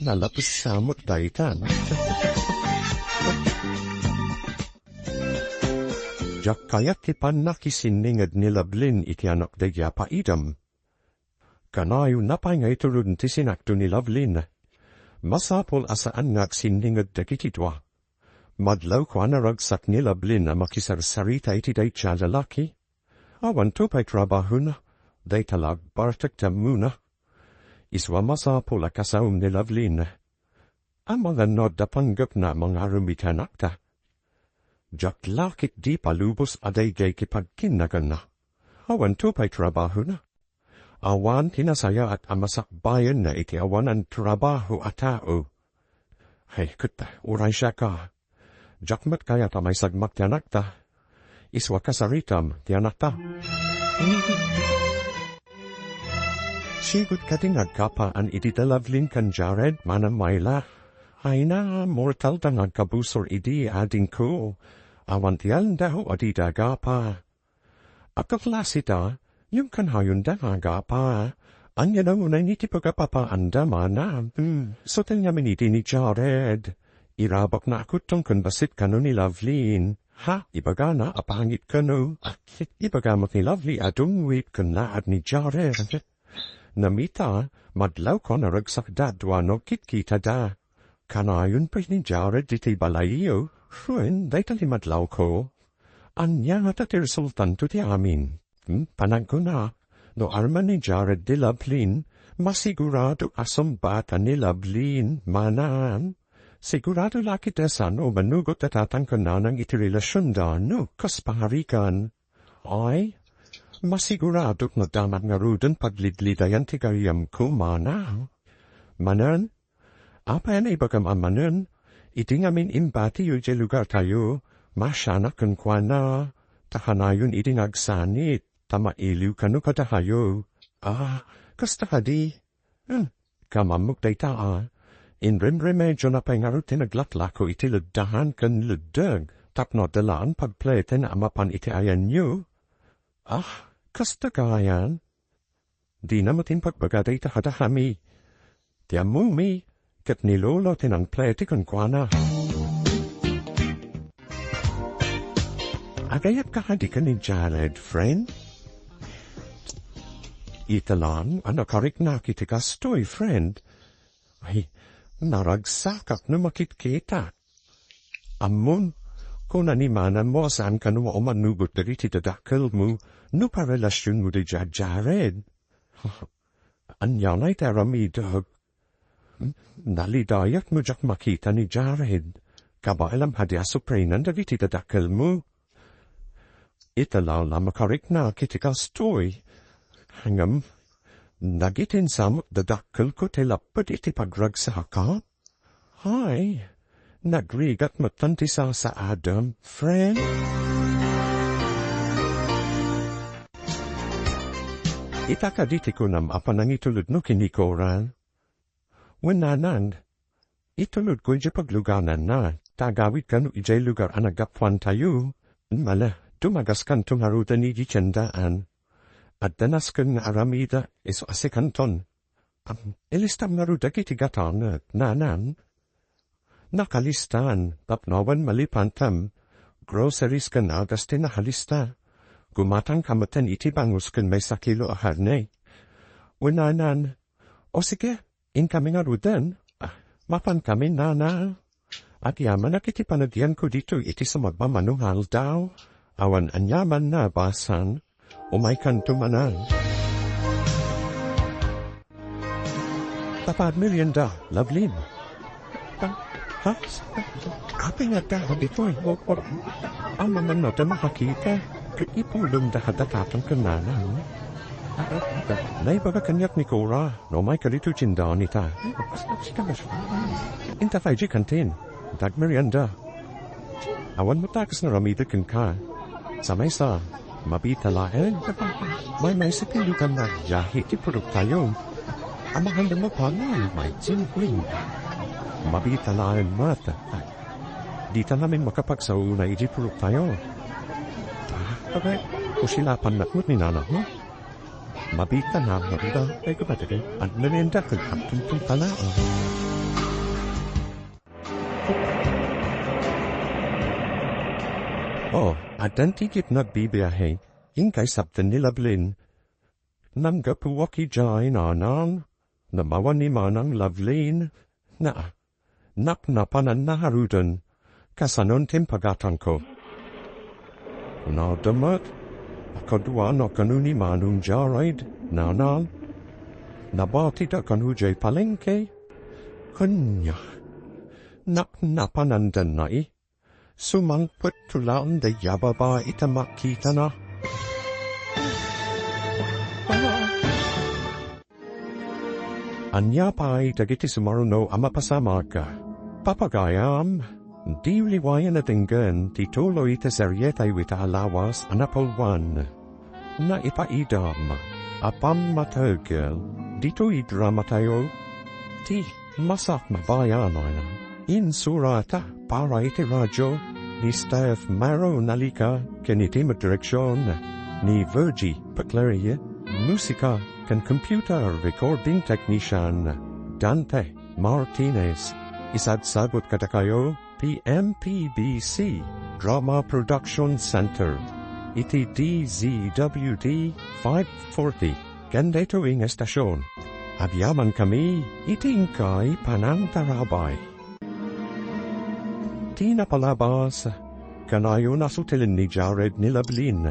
Nalapos samot daitan. Jak kayat tipan nakisiningad ni Lovelyn iti anak de Naipaidam. Kanayon napay nga iturun ti sinakto ni Lovelyn. Masapol asaan ngak siningad da kititwa. Madlaw ko anaragsak ni Lovelyn na makisarsarita iti day tsa lalaki. Awan to pa'y trabaho na, day talag bartak tam muna. Iswa masapol akasawm ni Lovelyn. Ang mga nod da panggap na mga rumitanak ta. Jak lakit di palubos aday gay kipagkinagan na. Awan to pa'y trabaho na. Awan tinasaya at Masakbayan na iti awan ang trabaho at tao. Hey, kuta, uray siya ka. Jakmat kaya ta may sagmak tiyanak ta. Iswa ka saritam tiyanak ta. Sigut ka din nagkapaan iti da Lovelyn kan Jared manamayla. Ay na, mortal da nagkabusor iti ading ko. Awan tiyan daho adi dagapa. Akaklasi ta, yung kanhayon da nga pa, anya na unay niti pagkapapaan da mana. So tinyamin iti ni Jared. Irabak na ako tungkon basit kano ni Lovelyn. Ha, ibaga na apangit kano. Ibaga mo't ni Lovely adungwit kanlaad ni Jared. Namita, madlaw ko na ragsak dadwa no kitkita da. Kanayon pa ni Jared iti balayo. Ruin, day tali madlaw ko. Anya nga tatir sultan to ti amin. Panag ko na, no arman ni Jared de Lovelyn, masigurado asambata ni Lovelyn, manam. Sigurado laki desan o manugot at atangkan na ng itirelasyon da, no, kaspangarikan. Ay, masigurado na damat nga rudan paglidlidayan tigariyam ko, mana. Manan, apa yan ibagam amanan, iti ngamin imbati yu je lugar tayo, masyanak kan kwa na, tahanayon iti ngagsanit. Tama iliw kanu katahayo. Kasta kadi. Kamamuk day In remedyo na pa'y nga rutin naglatlako iti ludahan kan ludag. Tapno dalaan pagpleten amapan iti ayan nyo. Kasta kayan. Di na matin pagbaga day tahadahami. Tiamumi, kat nilolo tinang plete kan kwa na. Agayat kahadi ka ni Jared, friend? Italan, karik na kitikastoy, friend. Ay, naragsakak na makitkita. Amun, kung nanimanan mo saan ka nung umanugot na riti dadakil mo, no parelasyon mo di Jared. Anyan ay teramidag. Nalidayak mo jak makita ni Jared. Kabailam hadi asuprenan da riti dadakil mo. Italaw la makarik na kitika stoy. Hangam, nagitin samot dadakkel ko tilapad iti pagragsaka. Hi, nagrigat matantisa sa Adam, friend. Itakaditi ko nam apanang itulod no kinikoran. Wenanang, itulod ko ije pagluganan na, tagawit kanu ije lugar anagapwan tayo, mala, tumagaskan tumarutan iji tiyandaan, at danaskan nga aramida iso asikanton. Ilistam nga ruda kitigatan at nanan. Nakalistan, tapnawan malipantam, groceries ka na gaste na halista. Gumatang kamatan iti bangus kan may sakilo aharne. Unanan, o sige, in kami nga rudan, mapan kami na. At yaman na kiti panagyan ko dito iti sa magmamanuhal daw. Awan anyaman na basan, umay kantumanan. Tapad million Lovelin. Ha? Kapi nga daw dito ang mga nota makakita. Ipulong dahadatang kananan. Naibaga kanyak ni Cora, no may kalito chindan ita. Inta fayji kantin, dag merienda. Awan matakas na ramida kan ka. Sa may sa, mabita laen. May sipilutan na yahit ipurok tayo. Amahandang mapangal, may chinwing. Mabita laen mata. Dita namin makapagsaw na ijipurok tayo. Okay, usilapan na ni nana, no? Mabita na marida, ay kapatid, at merienda kagkaktuntong talaan. Oh, at dantigit nagbibiyahe, ingkay sabtan ni Lovelin. Namgapuwaki jay nanang, namawan ni manang Lovelin, na, napnapanan na harudan, kasanon timpagatang ko. Na damat, akadwa na kanuni manung jaraid, nanal, nabati da kanujay palengke, kanya, napanandan na sumangput tulaan da yababa itamakita na. Anya pa'y dagiti sumaruno amapasama ka, papagayam, di liwayan na tinggan tituloy ita serietay wita alawas anapalwan. Naipaidam, Pammateg, dito idrama tayo. Ti Masakbayan in surata para iti radyo ni Steph Maro Nalika kenitima direksyon ni Virgie Pacleria, musika kan computer recording technician Dante Martinez. Isad-sagot kada kayo PMPBC Drama Production Center. Iti DZWD 540. Ganda ito ing estasyon. Abyaman kami itingkay panantarabay. Di napalabas, kanayo nasutilin ni Jared ni Lovelin.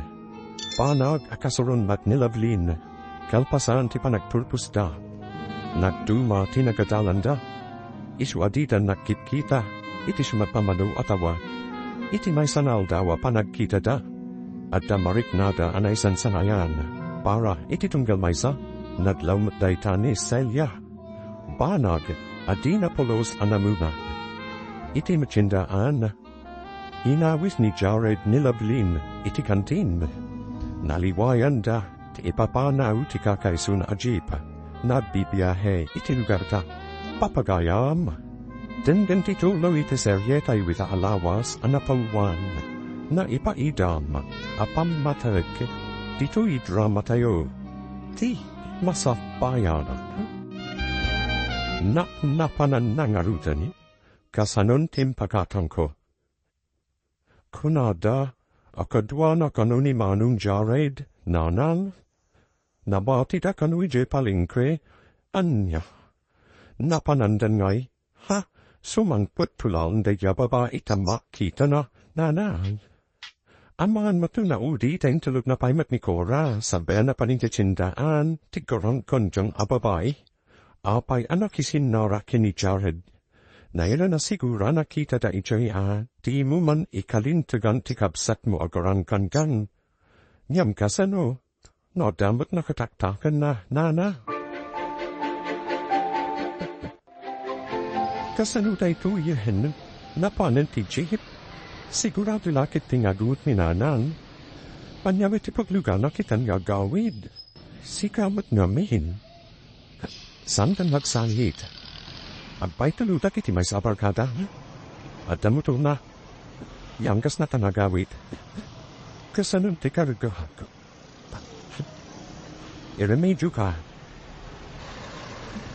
Panag akasurun mat ni Lovelin. Kalpasan ti panagpurpus da. Nagduma ti nagadalanda. Isu adida nakkitkita. Iti sumapamano atawa. Iti may sanal dawa panagkita da. At damarik nada anay sansanayan. Para iti tunggal maysa. Nadlaw matdaytanis selya. Banag adina polos anamuna. Iti machindaan. Inawis ni Jared ni Lovelin iti kantin. Naliwayan da. Ti ipapanaw ti kakaisun ajip. Nabibiyahe iti lugar da. Papagayam. Denden titulo iti serietay wita alawas anapalwan. Naipaidam, Pammateg, dito idrama tayo. Ti Masakbayan. Napanan nangarutan, kasanon timpakatang ko. Kunada, akadwa na kanuni manung Jared, nanang, nabati da kanui je palingkwe, anya. Napanandan ngay, ha? Sumangput tulan de yababa itamak kita na, nanang. Aman matuna udi tentulog na paimat ni Cora, sabayan na paningkachindaan, tigorang konjong ababay. Apay anak isin narakin ni Jared. Naila na sigura nakita da ijay di mo man ikalintagan tikabsat mo agarang kangan. Nyam kasano. No damat nakataktakan na. Kasano tayo tuyahin. Napanan ti Jihip. Sigurado lakit tingagut ni nanan. Panyawit ipaglugar na kitang gagawid. Sikamat ngamin. Sandan nagsalit. Abay taluta kiti may sabarkada. At damuto na. Yanggas na tanagawit. Kasanong tikaragahag. Iremedyo ka.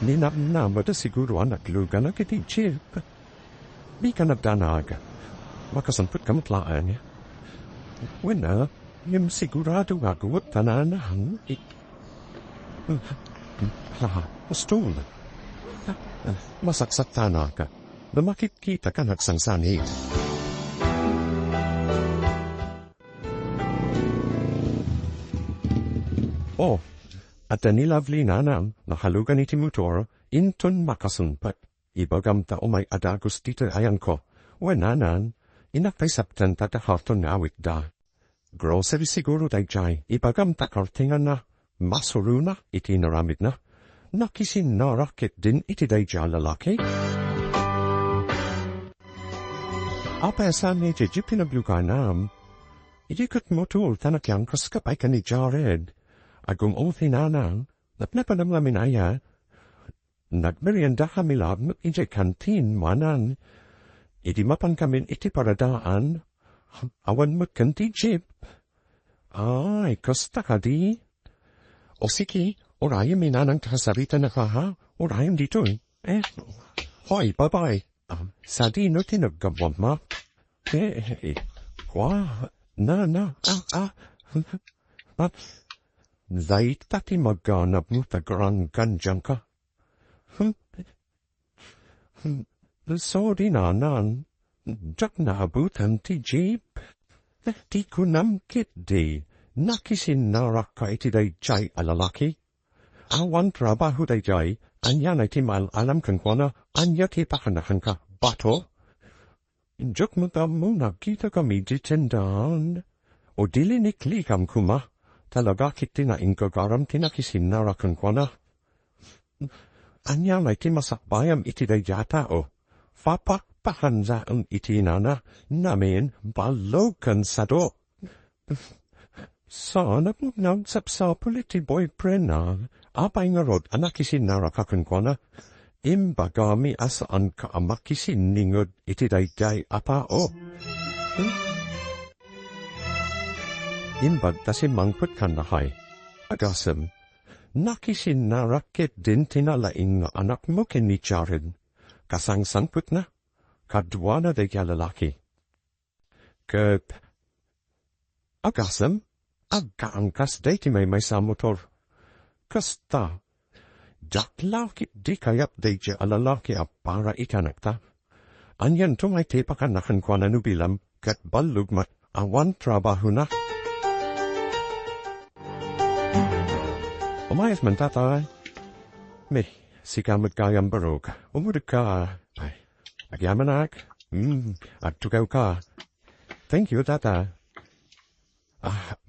Ninamnama da siguro anak lugar na kiti Jihip. Di ka nagdanag. Makasamput kamatlaan niya. Wena, yung sigurado agawat tananahan. Stolen. Masaksak tanaka. Lumakit kita ka nagsangsanit. Oh, at nilavli nanam nakalugan iti motor inton makasunpat. Ibagam ta umay adagos dito ayan ko. Wenanan, inakpay saptan tataharton awit da. Grocery siguro dayjay. Ibagam ta kartingan na. Masuruna iti naramid na. Nakisin na rakit din iti dayjay lalaki. Apayasan ni Jiji pinagluganam. Idikot motul tanakyang kaskapay ka ni Jared. Agum uthinanang, napnapanam lamin aya. Nagmerienda kami lab iti kantin manan. Iti mapan kamin iti paradaan. Awan mo't kanti Jip. Ay, kasta ka di. O siki, orayam minanang takasarita na kaha. Orayam dito hoy, bye-bye. Sadi no tinaggamwam ma. Zait tati magganap mo tagrang ganjang ka. Sorry nanan. Jak naabutan ti Jeep. Di ko namkit di. Nakisin narak ka iti day jay alalaki. Awan trabaho day jay. Anya na iti mal alam kang kwana. Anya ti pakanakan ka. Bato. Jak mo tam mo nakita kami di tindahan. O dili niklikam kuma. Talaga kiti na ingagaram tinakisin narak kang kwana. Anya na iti masakbayam iti day jata o. Papakpakanzaan iti nana namin balokan sado. Sana mo nang sapsapul iti boyfriend na. Apay nga rod anakisin narakakan ko na. Imbagami asaan ka amakisin ningod iti dayday apa o. Imbag tasi mangput kan nahay. Agasem, nakisin narakit din tinalaing nga anak mo ken ni Jared. Kasang sangput na, kadwa na day lalaki. Ket, agasem, agkaangkas day ti may sa motor. Kasta, daklakit di kayap day di alalaki a para ikanak ta. Anyan to may tepakan nakan kwa na nubilam, ket balugmat awan trabaho na. Umayas man tatay. May, sikamot kayang barog. Umudag ka. Ay, agyamanak. Agtugaw ka. Thank you, tata.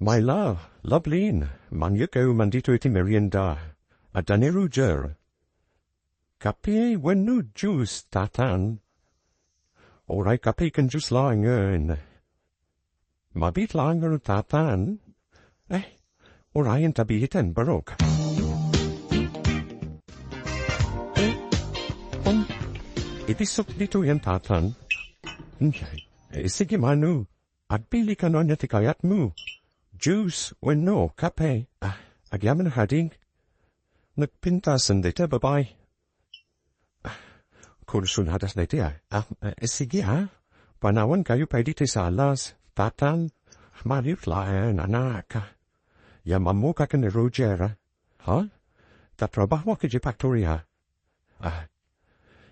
My love, Lovelin. Manyukaw mandito iti merienda. Adane Roger. Kape wenu juice, tatan. Oray kape kan juice langan. Mabit langan tatan. Orayan tabihitan barog. Itisok dito yan tatan. Sige manu. At pili ka no niya tikayat mo. Juice, weno, kape. Agyaman hading. Nagpintasan dito, babay. Kursun hadas dito sige Panawan kayo pa dito sa alas. Tatan, mariflaan, anak. Yamamu ka ni Roger, ha? Tatrabaho ka di factory, ha?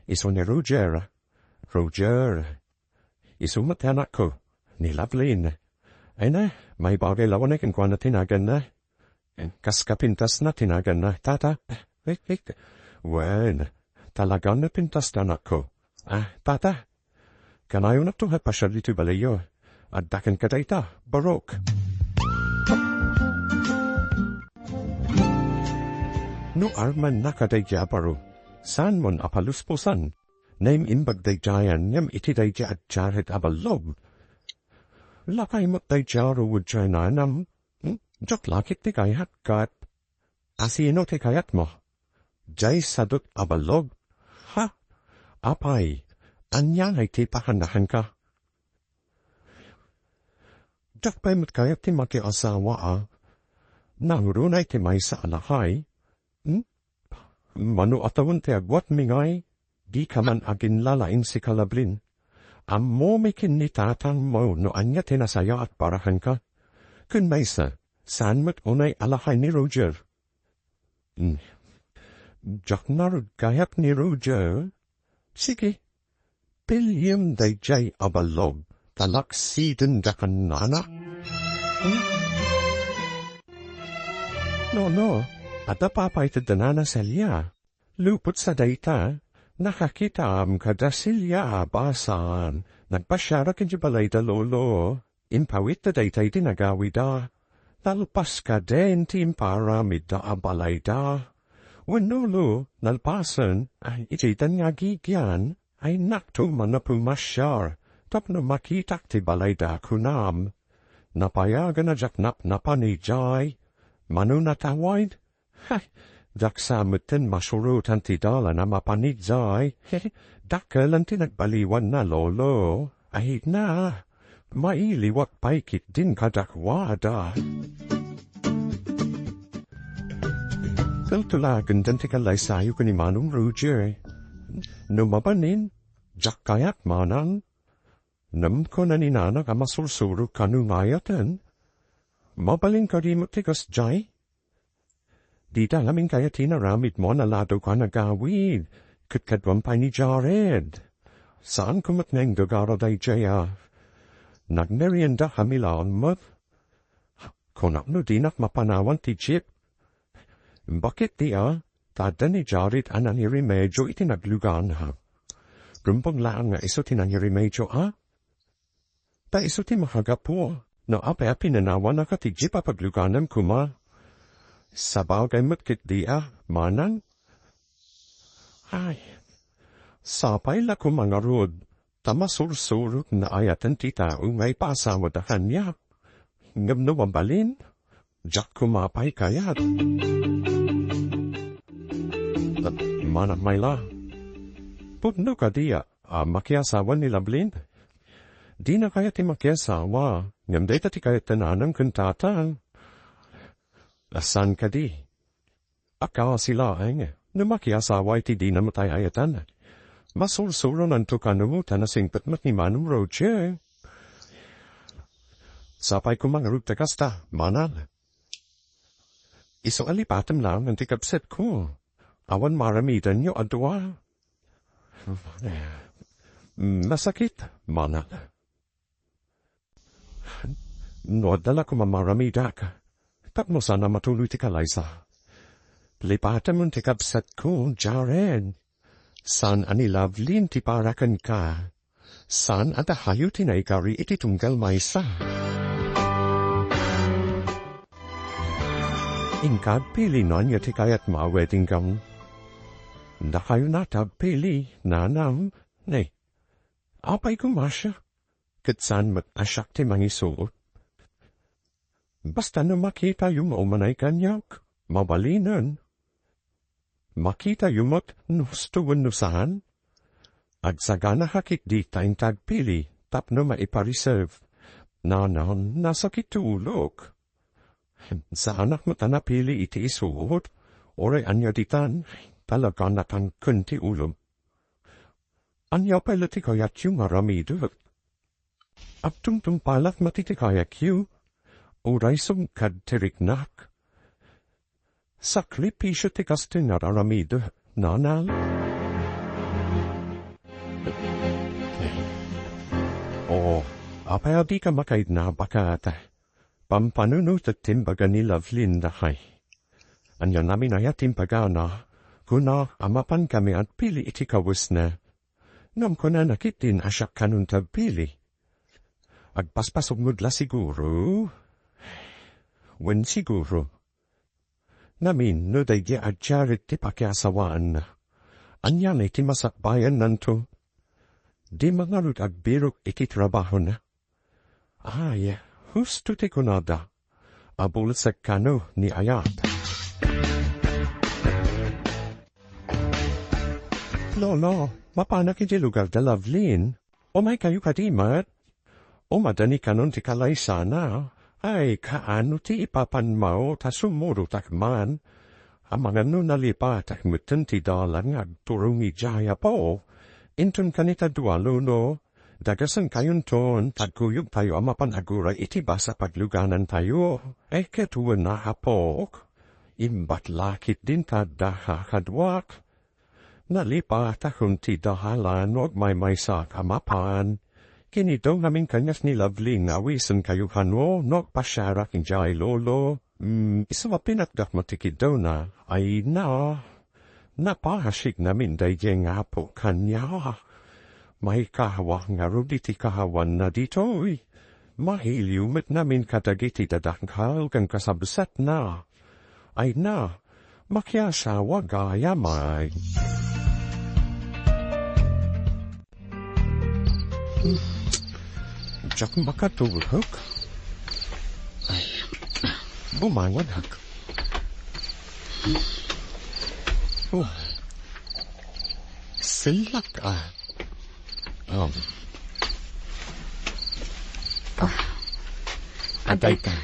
Iso ni Roger. Iso matanak ko. Ni Lovelin. May bagay lawanek ang kwa na tinagan na. Kaskapintas na tinagan na. Tata, Wen, talagang na pintas na ko. Tata, kanayo na to pasyal dito balayo. At dakan ka dayta, barok. No arman nakadayja baro. San mon apalusposan. Name imbag dayjayan yam itidayja at jaret abalog. Lakay mo't dayjaro would jaynanam. Jok lakit di kayat kat. Asino te kayat mo. Jay sadut abalog. Ha? Apay. Anyang ay tipahanahan ka. Jok pa'y mo't kayat ti maki asawa Nangrunay ti may sa alahay. Manu atawon ti agwat mingay. Di ka man agin lalain si kalablin. Ammo mikin ni tatang mo no anya tinasaya at parahan ka. Kun may saan mo't unay alahay ni Roger? Jak narod kayat ni Roger? Sige. Pilyam day jay abalog. Talak sidin dakan nana. No. Ada papay tadanana salya. Lupot sa dayta. Nakakita am kada silya abasan. Nagpasyara kinji balay da lolo. Impawit da daytay dinagawi da. Nalpas ka din ti imparamid da abalay da. Wenolo nalpasan ay ititan nga gigyan ay naktuman na pumasyar. Tapno makitak ti balay da kunam. Napayagan na jaknap na panijay. Manu natawid? Hay, daksamutin masurutan ti dala na mapanidzay. Dakalan ti nagbaliwan na lolo. Ay na, mailiwat paikit din kadakwada. Kaltulagan din ti kalay sayo ka ni Manong Roger. Numabanin, jak kayat manang. Nam ko na ni nana ka masursuro kanungayatan. Mabalin ka di mo tigas jay? Di dalamin kaya tinaramid mo na lado ka nagawid. Kutkadwampay ni Jared. Saan kumatneng dogaro day jaya? Nagmerienda hamilaon mo? Kunak no di nak mapanawan ti Chip. Bakit dia? Tada ni Jared ananiri medyo itinaglugan ha. Rumpong lang nga iso tinaniri medyo ha? Ta iso ti mahagapo. No ape-api nanawan na katijip apagluganem kuma. Sabagay matkit dia, manang? Ay, sapay la kumangarod. Tamasursuruk na ayatan ti tao ngay pasawa da kanya. Ngam no wambalin, jak kumapay kayat. Manang mayla. Putno ka dia, makiasawa ni Lablin? Di na kaya ti makiasawa. Ngam data ti kaya tananam kuntatang. Asan ka di? Aka sila enge. Numakiasawa ti di namatay ayatan. Masulsuro nanto kanumu tanasingpat mat ni Manong Roger. Sapay ko mga rugtagasta, manal. Iso alipatam lang ang tikapset ko. Awan maramidan nyo adwa. Masakit, manal. No dala ko mamaramidak. Tapno sana matuloy ti kalaysa. Lipatam ang tikapset ko, Jared. San ani Lavlin ti parakan ka. San at hayo tinaykari iti tunggal maysa. Ingkad pili nanya ti kayat ma-wedding gown. Da kayo natab pili, nanam, ne. Apay kumasya. Katsan mat asyak ti mangisuot. Basta na makita yung maumanay kanyak, mabalinan. Makita yung mat nustuwan nusahan. Agsagana hakik di tayong tagpili, tapno maipareserve. Nanan, nasa kitulok. Sa anak mo tanapili iti isuot, oray anya ditan, talaga natang kunti ulom. Anya pala ti kayat yung aramido. Aptungtung palat matiti kayak yu, oray sumkad tiriknak. Sakli pisyo ti kastin aramido, nanal. Apay di ka makaid na bakata. Pampanunut at timbaga ni Lavlin dahay. Anya namin ay timbaga na, kuna amapan kami at pili iti kawis na. Ngam ko na nakitin asyak kanun pili. Agpaspasog mudla siguro. Wen siguro. namin no day ajarit ti pakiasawaan. Anyan iti masakbayan nanto. Di mangarut agbirok iti trabaho na. Ay, husto ti kunada. Abulat sa kano ni ayat. Lolo, mapanak iti lugar da lavlin. O may kayo kadimat. O madani kanon ti kalay sana. Ay, kaano ti ipapanmao ta sumuro takman. Amang ano nalipat ak mutin ti dalang agturungi jaya po. Intun kanita dualo no. Dagasan kayon ton, tagkuyog tayo amapan agura iti basa pagluganan tayo. Ketuwa na hapok. Imbat lakit din ta daha kadwak. Nalipat akong ti dahalan og may sak amapan. Kinito namin kanyas ni Lovely nga wisan kayo hanwo, nok pasyarak ng jay lolo. Isa pinatdak matikidaw na, ay na. Napahasik namin dahi nga po kanya. May kahawa nga ruditi kahawan na dito'y. Mahiliumit namin kadagiti dadangkal kang kasabsat na. Ay na, makyasawa gaya may. Diyak makatulog. Ay, bumangon hak. Oh, silak Aday ka.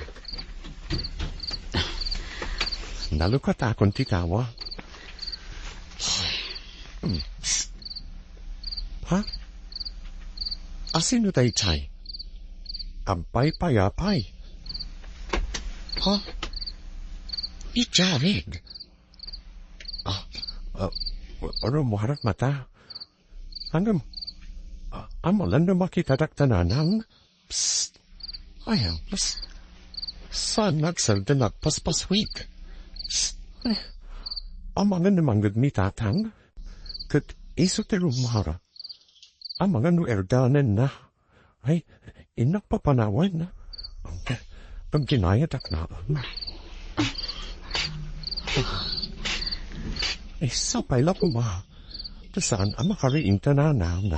Nalukat akong tikawa. Ha? Asino tayo tay? Ampay payapay. Ha? Ijarig. Ano mo harap mata? Ano? Amalan na makitadak tananang? Psst. Ayaw, psst. Saan nagsalda nagpaspaswik? Psst. Amangan na manggad mi tatang? Kat iso te rumara. Amangan no erdanen na. Ay, inakpapanawan na. Ang ginayadak na. Ay, sapay lang ma. Saan ang makariin tananaw na.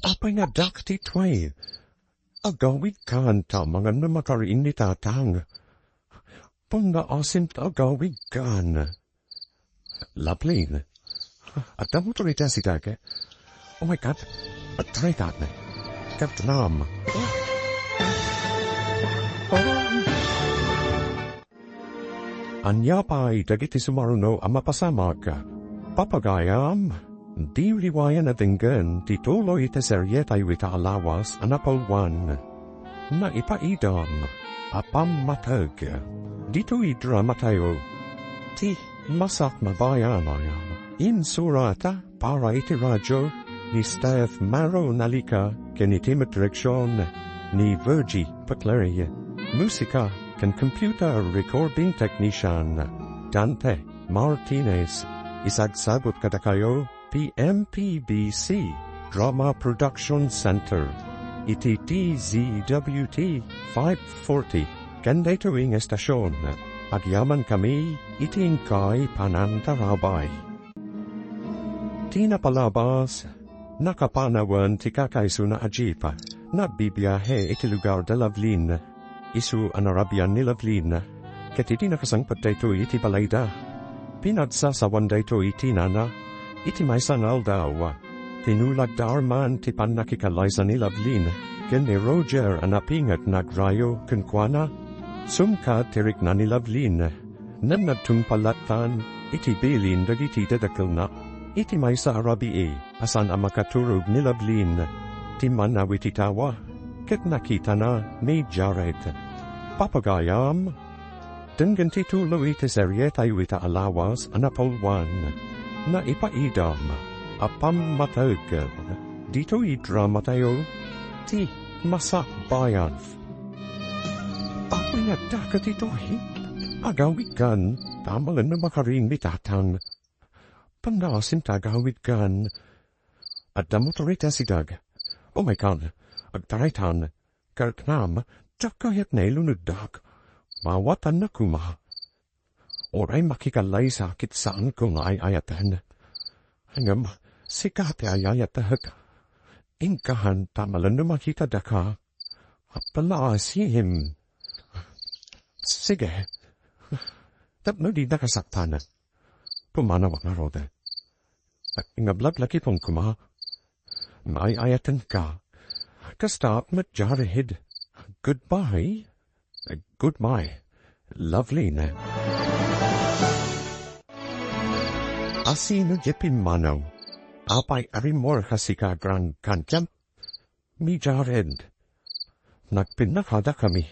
Apay nga dakti tway. Agawid kan ta mga na makariin ni tatang. Pangaasim ta agawid kan. Lovely. At damo to rita si take. Oh my God. At try that na. Kaptanam. Anya pa'y dagiti sumaruno ang mapasamag. Papagayam, di riwayan at inggan, tituloy ite seryetay wita alawas anapalwan. Naipaidam, Pammateg. Dito idrama tayo. Ti Masakbayan. Insurata para iti radyo ni Steph Maro Nalika kenitimet direksyon ni Virgie Patlery. Musika kan computer recording technician Dante Martinez. Isagsabot kada kayo PMPBC Drama Production Center. Iti TZWT 540 kandaytuing estasyon. Agyaman kami itingkay panantarabay. Tinapalabas, nakapanawan ti kakaiso na ajipa, na bibiyahe iti lugar da Lavlin. Isu an Arabian ni Lavlin, katiti nakasangpat dayto iti balayda. Pinadsasawan dayto iti nana, iti may sanal daw. Tinulag da arman ti panakikalaiza ni Lavlin, ken ni Roger anapingat nagrayo kenkwana. Sumkat tirik na ni Lavlin, nanagtung palatan, iti bilin dagiti dadakil na. Iti may sa Arabi asan ang makaturog ni Lavlin. Ti manawiti tawa, ket nakita na may jaret. Papagayam, denggan titulo iti seryetay wita alawas anapalwan. Naipaidam, Pammateg. Dito idrama tayo, ti Masakbayan. Apoy nga dagat ito agawid kan, tamalan na makaring mitatang. Pangasim tagawid kan. At damotorita si Dag. Oh my God, agtaraitan, karknam, Takayat na ilunod mawatan na kuma. Oray makikalay sakit saan kung ay ayatan. Hangam, sikate ay ayatahak. Ingkahan tamalan na makita daka. Apala sihim. Sige. Tapno di nakasaktanan. Pumanawak na roda. Ingablag laki pong kuma. May ayatan ka. Kastap matjarahid. Goodbye. Goodbye. Lovely na. Asino jepin manaw. Apay arimor hasika grang kantyam. Mi jared. Nagpinakada kami.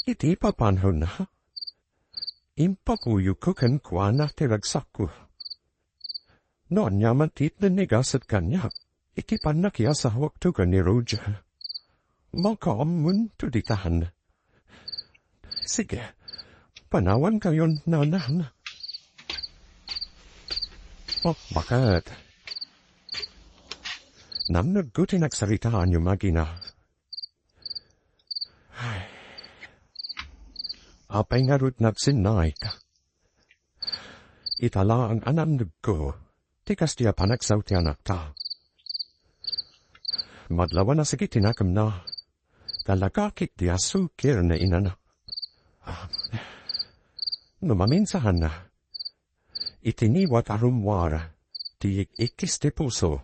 Iti papanhon na. Impapuyo ko kan kwa na tiragsaku. Noon yaman tit na negasat kanya. Iti panakya sa waktu ka ni Roja. Makamun to ditahan. Sige, panawan kayon nanan. Oh, bakit? Namnaguti nagsaritaan yung magina. Apay nga root nagsinay ka. Itala ang anam nagko, tikas diya panagsaw tiya nakta. Madlawan na sige tinakam na, talagakit diya sukir na inana. Numaminsahan na. Itiniwat arumwara, tiyik ikis de puso.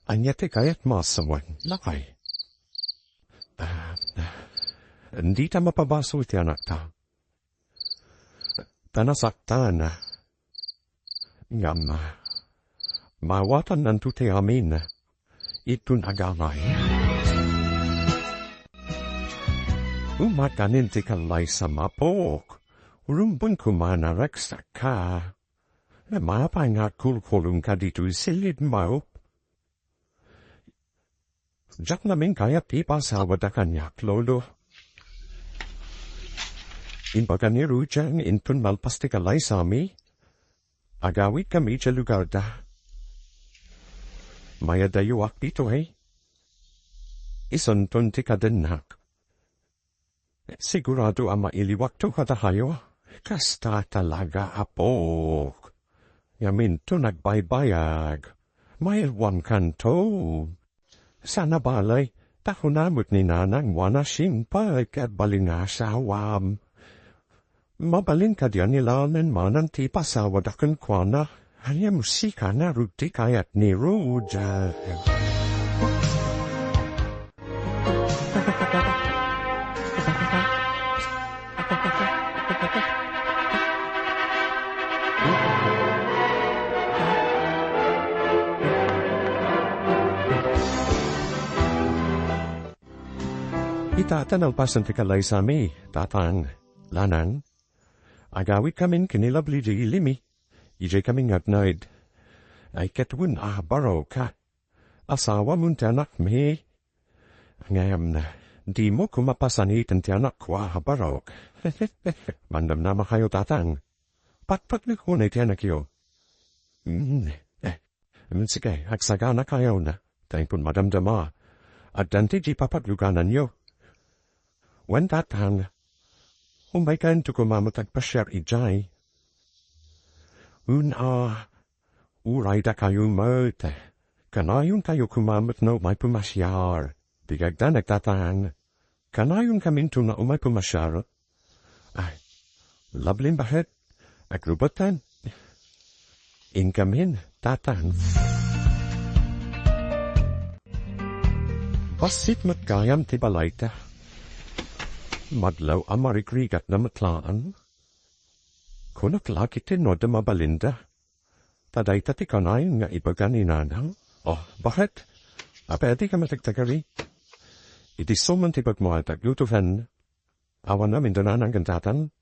Anyate kayat masawan, lakay. Hindi ta mapabaso iti anak ta. Tanasaktan na. Ngam, mawatan nanto te amin. Itun agamay. Umakanin ti kalay sa mapok. Rumbun kumana reksa ka. Mapay nga kulkulong ka dito silid mo. Jak namin kaya ti pasawa da kanyak, lolo. Inbaga ni Rujang intun malpasti kalay sa mi. Agawit kami sa lugar da. Maya dayuak dito Isuntun ti kadenak. Sigurado ama iliwak to katahayo. Kasta talaga apok. Yamin to nagbaybayag. Mayroon kanto. Sana balay, tahunamot ni nanang wana simpay kat balingasawam. Mabalin ka diyan nilanan manan ti pasawa dakan kwana. Hanya musika na ruti kayat ni Ruja. Itatan alpasan ti kalay sa mi, tatang, lanang. Agawit kamin kinilabli di ilimi. Ije kaming agnaid. Ay ketwun baro ka. Asawa mun ti anak mi. Ngayam na, di mo kumapasanitan ti anak kwa barok. Mandam na makayo tatang. Patpatlik ko na ti anak yo. Sige, agsagana kayo na. Taipun madamdama. At danti di papatluganan yo. Wen tatang, umbaykan to kumamatag pasyar ijay. Uray da kayo mote. Kanayon kayo kumamat no may pumasyar. Bigagda nagtatang. Kanayon kaminto na umay pumasyar. Ay, lablin bahet. Agrubatan. Inkamin, tatang. Basit matgayam tibalayta. Madlaw amarikrigat na matlaan. Kunak laki tinod na mabalinda. Taday tati kanayon nga ibaga ni nanang. Oh, bakit? Apeti ka matagtagari. Iti suman tibag mo at aglutufen. Awan namin doon ang gantatan.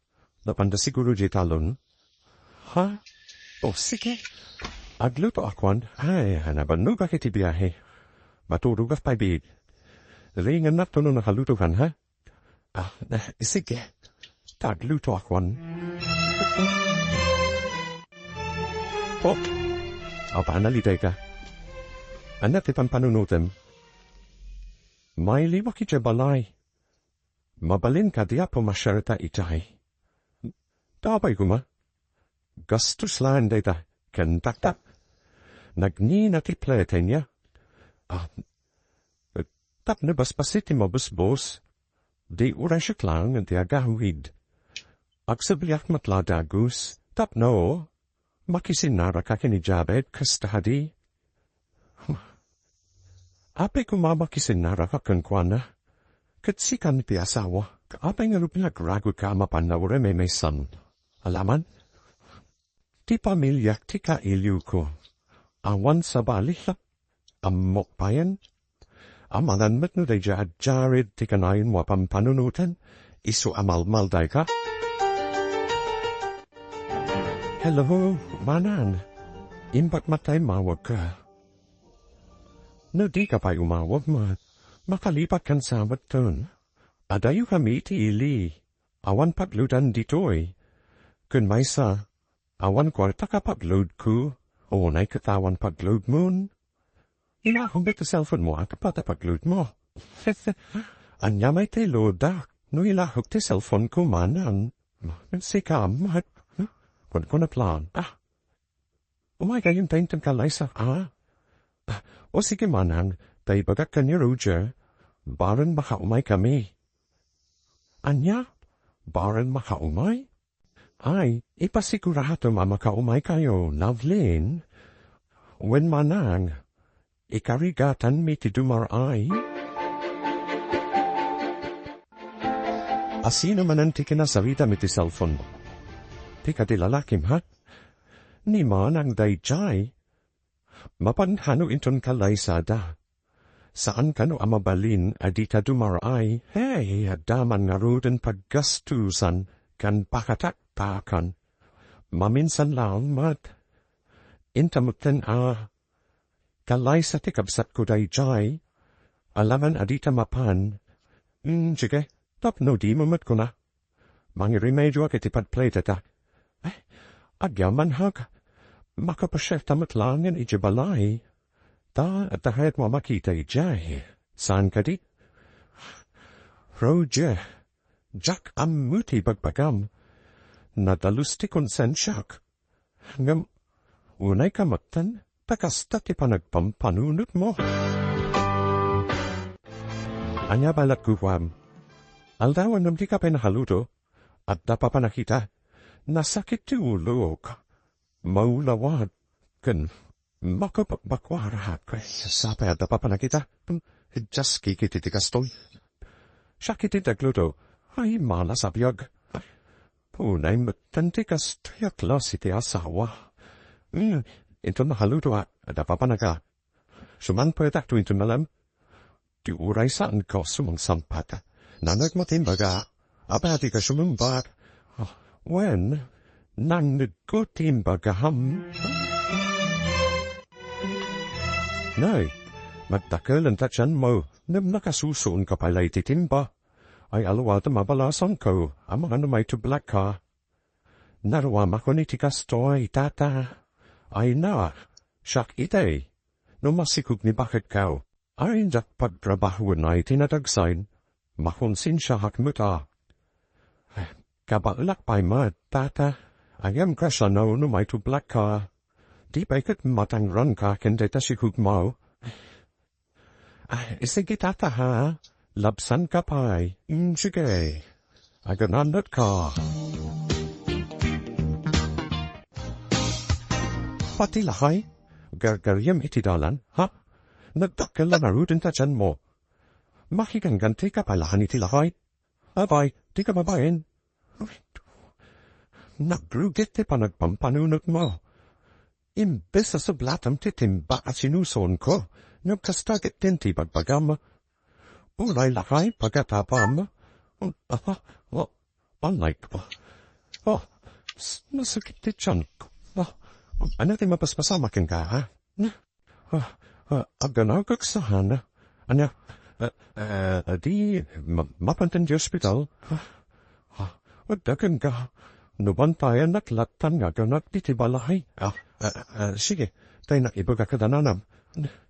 Napanda siguro di talon. Ha? Oh, sige. Agluto akwan. Ay, hanaban bakit ibiyahe. Maturugaf pa bid. Ringan na tono nakalutufen, ha? Sige. Tagluto akwan. Oh, panalitay ka. Anak ti pampanunutem. May liwak iti balay. Mabalin ka diya pumasyarita itay. Dabay kuma. Gastos lang data. Kentaktak. Nagni na ti plete niya. Tap na baspasiti mo busbos. Di urasyak lang at agawid. Agsabliak matladagus. Tap no. Makisinara ka kinijabed kastahadi. Ape kumama kisinara ka kankwana. Katsikan ti asawa. Ape nga pinag-ragu ka mapanawre may son. Alaman? Ti pamilyak ti ka iliw ko. Awan sa balihla. Mokpayan. Amananmat no day jarid ti kanayin wapang panunutan. Isu amal-malday ka. Hello, manan. Imbat matay mawag ka. No di ka pa umawag makalipat kan sabat ton. Adayo kami ti ili. Awan pagludan ditoy. Kun may sa, awan kwarta ka pagload ko. O nay katawan pagload mon. Ilahong bit cellphone mo ang kapata pagload mo. Anya may te load da. No ilahog ti cellphone ko manan. Sikam, Kung ko na plan. Umay kayong taintan ka, Liza. O sige manang, tay bagak ka ni Roger. Baran makaumay kami. Anya? Baran makaumay? Ay, ipasigurado makaumay kayo, Lovelyn. When manang, ikarigatan mi ti dumaray. Asino manan ti kinasarita mi ti cellphone mo? Tika di lalakim, ha? Ni manang dayjay. Mapanhano inton kalaysada. Saan kano amabalin adita dumaray? Hey, adaman nga ruden paggastusan kan pakataktakan. Maminsan lang, mat. Intamuten kalaysa tikabsat ko dayjay. Alaman adita mapan. Sige, tapno di mamat ko na. Mangiremedyo ak itipad ta. Agyaman hag, makapasyef tamat langin ijibalay. Ta at tahayat mo makita ijay. Saan ka di? Roger, Jack amuti bagbagam. Nadalusti konsensyak. Ngam, unay kamatan, takasta ti panagpampanunot mo. Anya balat kuwam. Aldawan nam di ka pinahaluto, at dapapanakita. Nasakit ti ulo ka. Maulawad. Kan makapakwarahat ka. Sapay at napapanakita. Just kikiti ti kastoy. Sakit ti tagluto. Ay malas abiyag. Punay matanti kastoy aklas iti asawa. Ito nahaluto at napapanaka. Sumanpay takto ito malam. Ti uray saan ka sumang sampat. Nanagmatimbaga. Abati ka sumumbat. When nang nagkotimbagaham. Nay, magtakal ang tatyan mo, nam nakasusun ka pala'y titimba. Ay alawata mabalasan ko, ang mga namay to black ka. Narawam ako ni tikastoy, tata. Ay na, siyak itay. No masikog ni bakit ka. Ay dak pagtrabaho na itinatagsain. Makonsin siya hakmuta. Kabalak pa'y mat, tata. Ayam krasa no may to black ka. Di ba'y matang run ka kendeta si hugmaw. Sige tata ha. Labsan ka pa'y. Sige. Agananat ka. Pati lahay. Gargaryam itidalan, ha? Nagdakkel na narudin ta dyan mo. Mahigang ganti ka palahan iti lahay. Abay, di ka mabayin. Nagrugit ti panagpampanunot mo. Imbes sa sublatam ti timba at sinuson ko, nagkastagit din ti bagbagam. Ulay lakay pagkatapam. Unlike po. Masakit ti tiyan ko. Ano ti mapaspasamakin ka, ha? Aganaw kaksahan. Ano? Di mapantan di hospital. Dagan ka. Nubantayan naklatan nga ganak di tibalahay. Sige, tayo na ibaga ka dananam.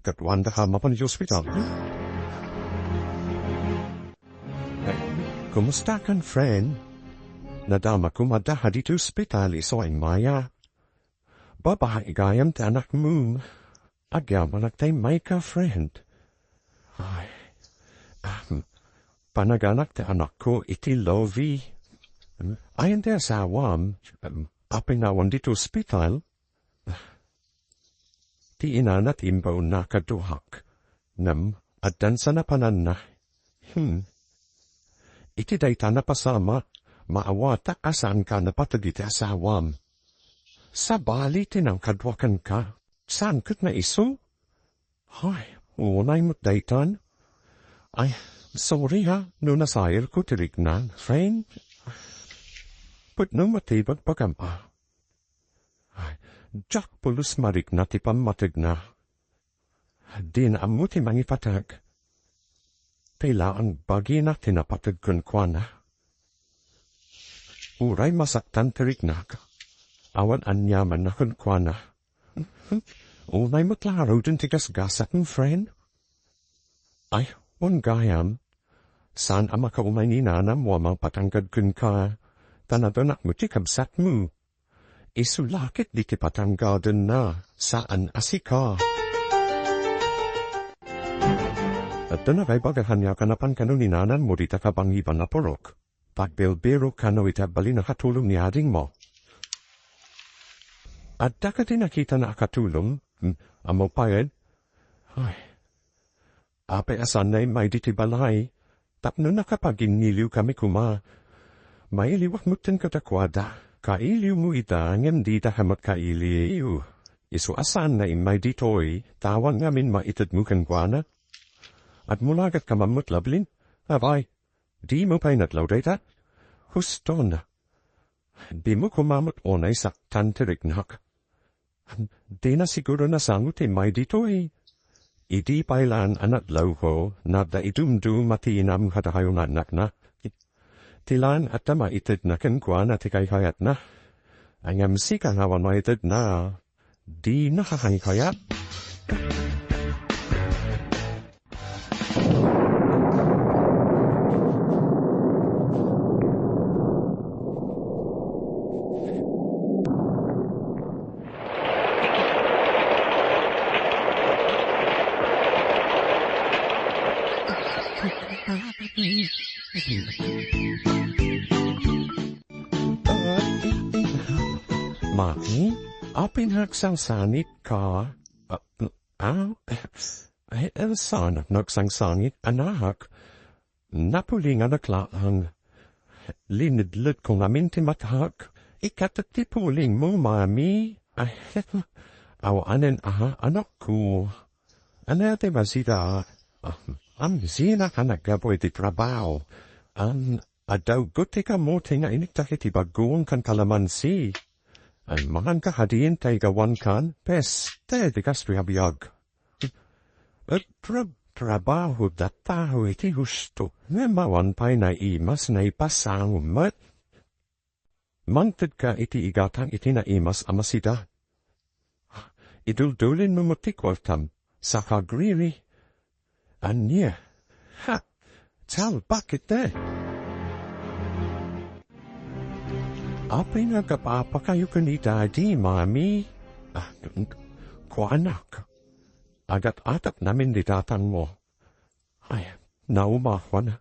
Katwanda ka mapan di hospital. Kumusta kan, friend? Nadama ko madaha dito ospital iso ay maya. Babae gayam ta anak mo. Agyaman tay may ka, friend. Ay, panaganak ta anak ko iti Lovi. Ayon ta asawam, apinawan dito ospital. Ti inanat imbaw na kaduhak. Nam, adan sa napanan na. Iti dayta na pasama, maawata asan ka napatagiti asawam. Sa bali tinang kadwakan ka, saan kat na iso? Ay, unay mo't daytan. Ay, sorry ha, no nasayar ko tirignan, friend. Put no matibag pagama. Ay, jak pulus marik na ti Pammateg na. Din amuti mangipatag. Pela ang bagi na tinapatag kun kwa na. Uray masaktan tirignak. Awan anyaman na kun kwa na. Unay mo't laro din tigas gasak ng friend. Ay, un gayam. Saan ama ka umay ni nanam wamang patanggad kun ka. Tanadonak mo tikabsat mo. Isulakit di ti patanggadan na. Saan asika. At doon na kay bagahanya kanapan kano ni nanan mo dita kabangiban na porok. Pagbelbero kano itabali na katulong ni ading mo. At dakati nakita na katulong, amo payad. Ay, ape asan na may ditibalay. Tapno nakapaginiliw kami kuma. May liwak mutin katakwada. Kailiw mo ita ngem di dahamat kailiw. Iso asan na may ditoy, tawang ngamin maitad mo kan guana. At mulagat ka mamut lablin, abay, di mo pa'y natlaw data? Husto na. Di mo kumamot onay saktan tirignak. Di na siguro na sangot may dito eh. Idi pailan anat law ko, na da idumdum matinam katahayon anak na. Tilan at tama itid na kenkwa na tikay-kayat na. Angam sika ngawan maitid na, di nakakay-kayat. Mami, apin haksang sanit ka? Sanap nagsang sangit, anak. Napulingan naklaan. Linidlid ko namin timatak. Ikatatipuling mo, mami. Awanen anak ko. Anete basita. Am zina ka naggaboy di trabaho. Adaw guti ka mo tinga iniktakit ibagoon kan kalamansi. Ay mangan ka hadiin tay gawan kan, peste di kastriyabiyag. At trabaho dataho iti husto. Nemawan pa'y naimas na ipasang umat. Mantid ka iti igatang iti naimas amasida. Iduldulin mo motikwartam sa kagriri. Anya, bakit eh? Apay nga kapapa kayo kanita di, mami? Kuanak. Agat-atak namin di tatang mo. Ay, naumahwan.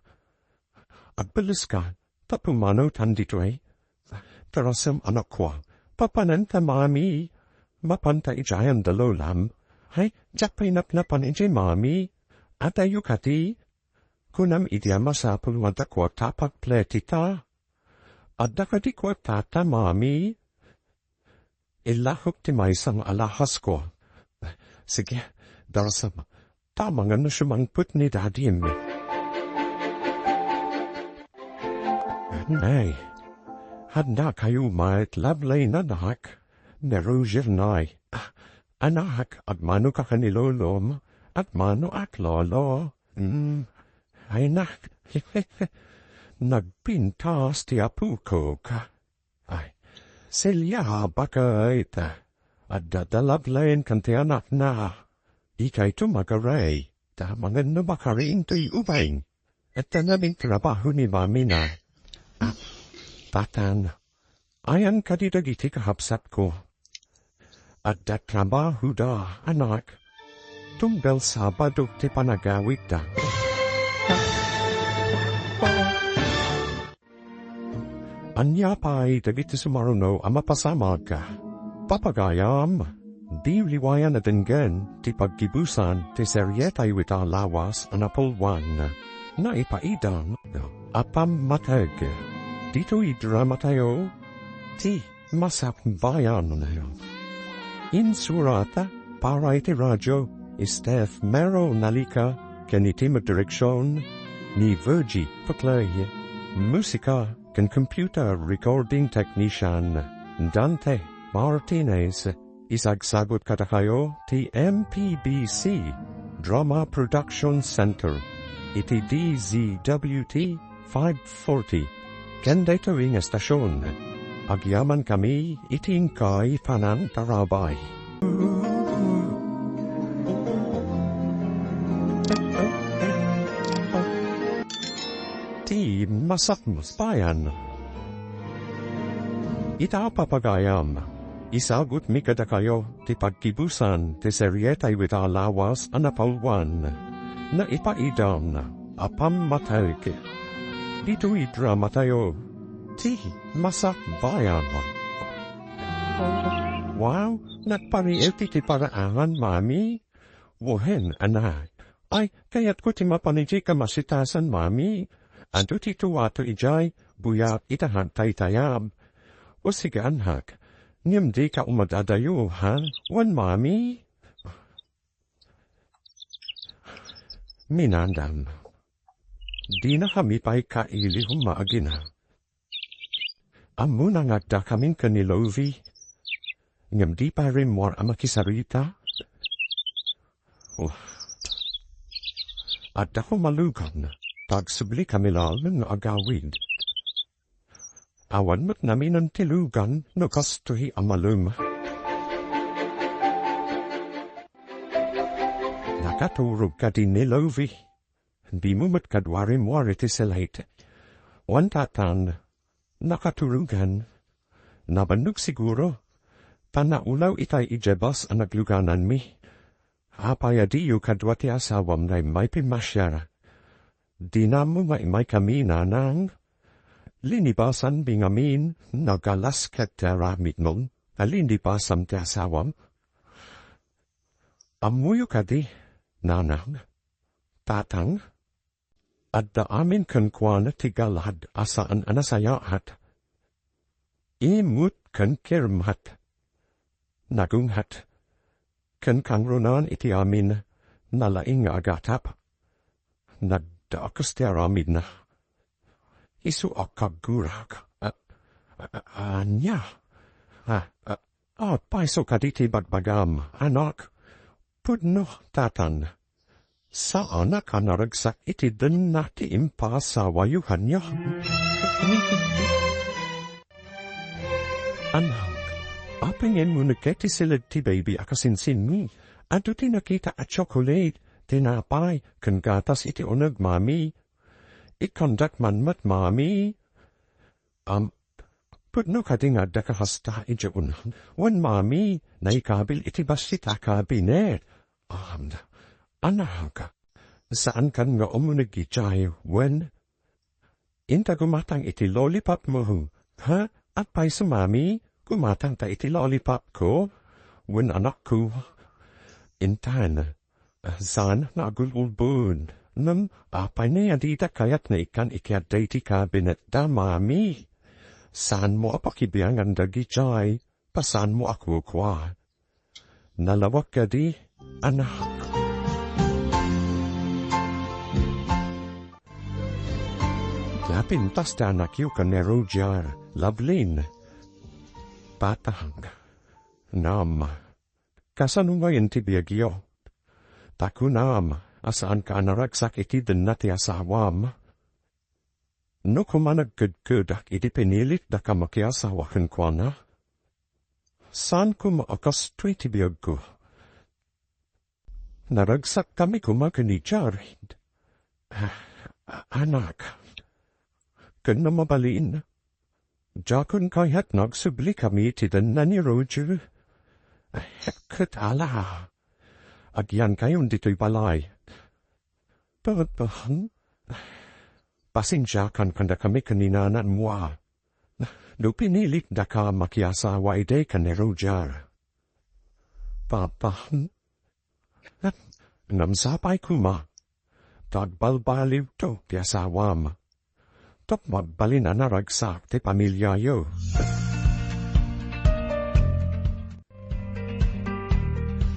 Agbalis ka, tapumanaw tandito eh. Terasam anak ko, papananta mami. Mapanta ijayan dalolam. Ay, japay napnapan ije mami. Atayu kati, kunam idiama sa pulwanta ko tapak pletita. Adakadi ko tata mami. Ilahok ti may sang alahas ko. Sige, darasam, tamangan na sumangput ni dadim. Nay, handa kayo mait lablay na nak. Nerujir nay. Anak, agmano ka kanilolom. At mano ak lolo. Ay nak. Nagpintas ti apu ko ka. Ay, silya baka ita. At dadalablain kan ti anak na. Ikay tumagaray. Ta mga nabakarin to'y ubay. Ito naming trabaho ni mami na. Tatan, ayan kadidagiti kahapsat ko. At dat trabaho da, anak. Tunggal Sabado ti panagawid da. Anya pa'y dagiti sumaruno ama pasamag ka. Papagayam, di riwayan na dinggan ti pagkibusan ti seryetay wita lawas anapulwan. Naipaidam, Pammateg. Dito idrama tayo, ti Masakbayan. Insurata, para iti radyo, Steph Mero Nalika, kenitima direksyon, ni Virgie Paklay, musika, ken computer recording technician, Dante Martinez, isagsagot kada kayo, ti MPBC, Drama Production Center, iti DZWT 540, ken dito ing estasyon, agyaman kami, iting kay panantarabay. Ti Masakbayan. Ita papagayam, isagut mi kada kayo ti pagkibusan ti seryetay wita lawas anapalwan, na ipaidam Pammateg. Dito idrama tayo, ti Masakbayan. Wow, nagpariel ti paraan, mami. Wohen, anak. Ay, kaya't ko ti mapaniti ka masitasan, mami. Anto ti tuwato ijay, buyak itahantay tayab. O sige, anak. Ngem di ka umadadayo, han? Wan, mami? Minandam. Di na kami pa'y kaili humagina. Amo na ngagda kaming kanilovi. Ngem di pa rin mo ang makisarita. At ako malugan. Tagsubli kami lalong agawid. Awan mo't namin ang tilugan no kastuhi amalum. Nakaturog ka din nilovi. Di mo mo't kadwarim wariti silait. Wantatan, nakaturugan. Nabanug siguro. Panaulaw itay ijebas ang nagluganan mi. Apayadiyo kadwati asawam na may pimasyara. Di na mo may kami nanang. Linibasan bingamin nagalas kataramit nun. Alinibasan ti asawam. Amuyo kadi, nanang. Tatang. At da amin kankwana ti galad asaan anasayahat. Imut kan kirmat. Nagunghat. Kan kangrunan iti amin nalaing agatap. Nagdaakusteramid na. Isu akagurak. Anya. Paiso kaditi bagbagam, anak. Pudno tatan. Saan ka naragsak iti din nati impa sa wayuhan niya? Anak. Apingin mo nagketi silid ti baby akasinsin mi. Ato ti nakita at chocolate, tinapay, kan gatas iti unag mami. Ikondak man mat mami. Pudno ka di nga dakahasta iti unan. Wan mami, naikabil iti basita kabinet. Anak, saan kan nga umunig ijay, wen? Inta gumatang iti lollipop mo, ha? At pa'y sumami? Gumatang ta iti lollipop ko, wen anak ko. Intan, saan na agululbun, nam apay na yadita kayat na ikan ikiat dayti kabinet da mami. Saan mo apakibiyangan dagi jay, pasan mo ako kwa. Nalawak ka di, anak. Lapintas da anak yu ka nero jar, Lovelin. Patang. Nam. Kasano ngayon ti biyagyo? Takunam, asaan ka naragsak iti din na ti asawam? No kumanagkudkudak iti pinilit da ka makiasawakan kwa na? Saan ko maakastoy ti biyag ko? Naragsak kami kumakanijarid. Anak, kan na mabalin. Jakun kayat nagsubli kami tidan na ni Roger. Heket ala. Agyan kayon dito'y balay. Bahan? Pasensya kan kanda kami kanina na mwa. No pinilit da ka makiasawa ide ka ni Roger. Bahan? Namsapay kuma. Tagbalbaliw to ti asawam. Top magbalin na naragsak ti pamilya yo.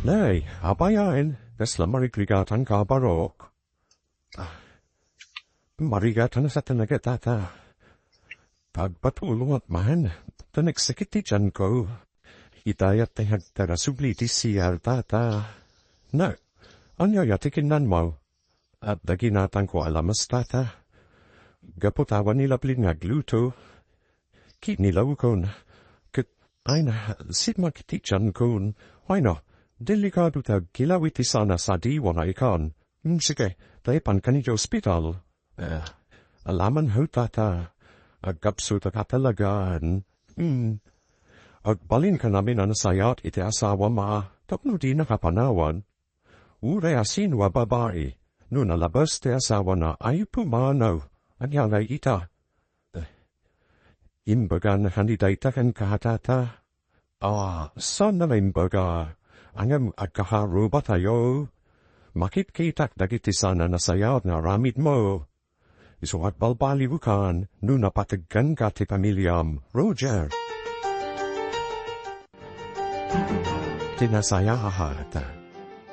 Nay, abayan, desla marigligatan ka barok. Marigatan na sa tanagatata. Pagpatulungat man, tanagsikit ti dyan ko. Itayat ti hagtara subliti siyar tata. No, anyo yatikin nan mo. At daginatan ko alamas tata. Gapotawan nila blin ngagluto. Kit nila ukon. Kat ayna sitmak tichan kun. Ayno, delikado ta gilawiti sana sa diwan ay kan. Sige, taipan kanito hospital. Alaman ho tata. Agapso ta katalagaan. Agbalin ka namin ang sayat iti asawa ma. Tapno di nakapanawan. Ure asin wa babae. No nalabas te asawa na ay pumanaw. Anyang ay ita. Imbagan handidaita kan kahatata. Saan na imbaga? Angam agkaharo ba tayo? Makit kitak dagiti sana na sayat na ramit mo. Iso at balbaliwukan, no napataggan ka ti pamilyam, Roger. Tinasayahat.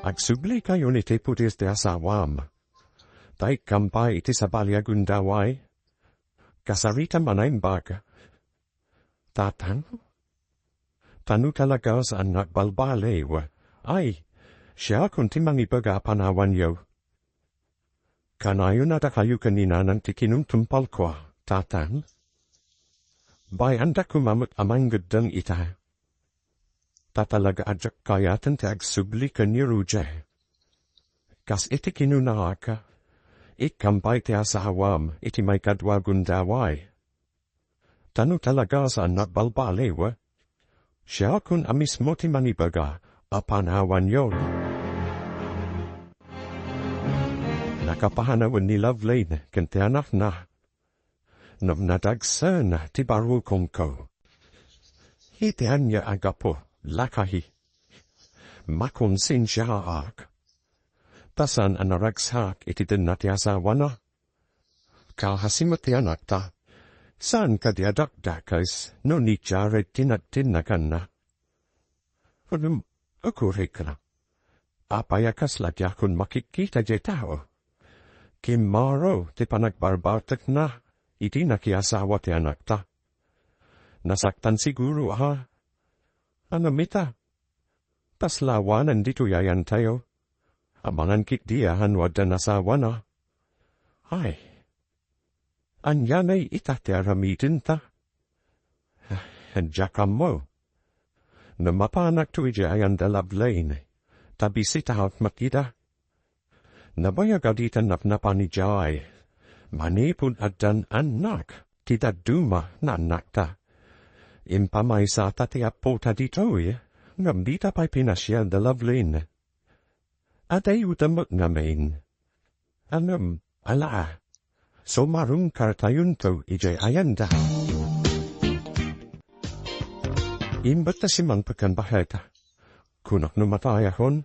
Agsubli kayo ni te putis de asawam. Tay kampay iti sa balyagundaway. Kasarita manaimbag. Tatan? Tanu talaga sa anak balbalew. Ay, siya kung timangibaga panawan yo. Kanayo na da kayo kanina ng tikinong tumpal ko, tatan? Bay anda kumamot amang gadang ita. Tatalaga adjak kayatan ti agsubli ka ni Ruje. Kas iti kinunaka, ikampay ti asawam iti may kadwa gundaway. Tanu talaga sa anak balbalew, siya kun amismo ti manibaga, apanawan yon. Nakapahanawan ni Lovelane, kanti anak na. Namnadagsan ti baro kong ko. Hitian niya agapo, lakahi. Makonsin siya ak. Tasan anaragsak iti din na ti asawa na. Kahasimot ti anak ta. Saan ka di adakdakas, no ni jare tinatin na kan na. Akurik na. Apayakas ladya kun makikita je tao. Kimaro ti panagbarbartak na, iti nakiasawa ti anak ta. Nasaktan siguro ha. Ano mita? Taslawanan dito yayan tayo. Abangan kik diyahan wadda nasawa na. Ay, anyanay ita ti aramitin ta. Jakam mo. Namapanak tu ijayan da Lovelane, tabi sitahat makita. Nabayagaditan napnapan ni Jai. Manipun adan anak, tidak duma na anak ta. Impamay sa tati apo ta dito'y, ngambita pa'y pinasya da Lovelane. Aday utamot namin. Ala, so marung kartayun to ijay ayanda. Imbag ta simang pagkanbaheta. Kunak numatay ahon.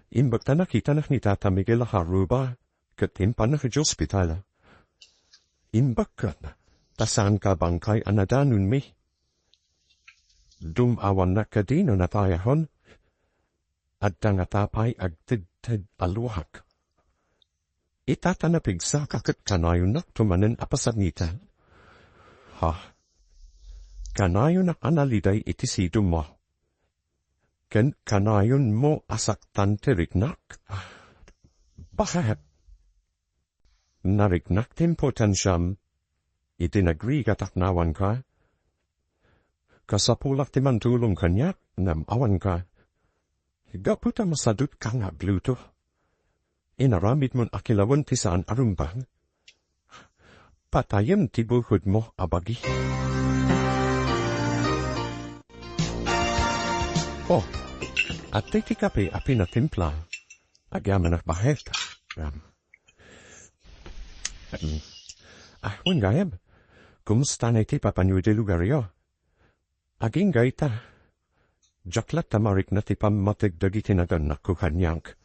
Imbag ta nakita nak ni Tata Miguel Haruba, katimpan na kay hospital. Imbag ka na, tasan ka bangkay anadanun mi. Dumawan na kadino na tayahon, at tangatapay agtid-tid aluhak. Itatanapigsa kakat kanayon na tumanin apasanitan. Kanayon na analiday itisidum mo. Ken kanayon mo asaktan tiriknak. Bakit? Nariknak timpotensyam, itinagri kataknawan ka. Kasapulak timantulong kanyak, namawan ka. Gaputa masadut ka nga bluto. Inaramit mon akilawan ti saan arumbang. Patayem tibuhod mo, abagi. Oh, at titikapi api na timpla. Agyaman at bahet. Wen gayeb. Kumusta na iti papanyo de lugaryo? Aging gaita. Jaklat tamarik na ti Pammateg dagiti nakukanyank.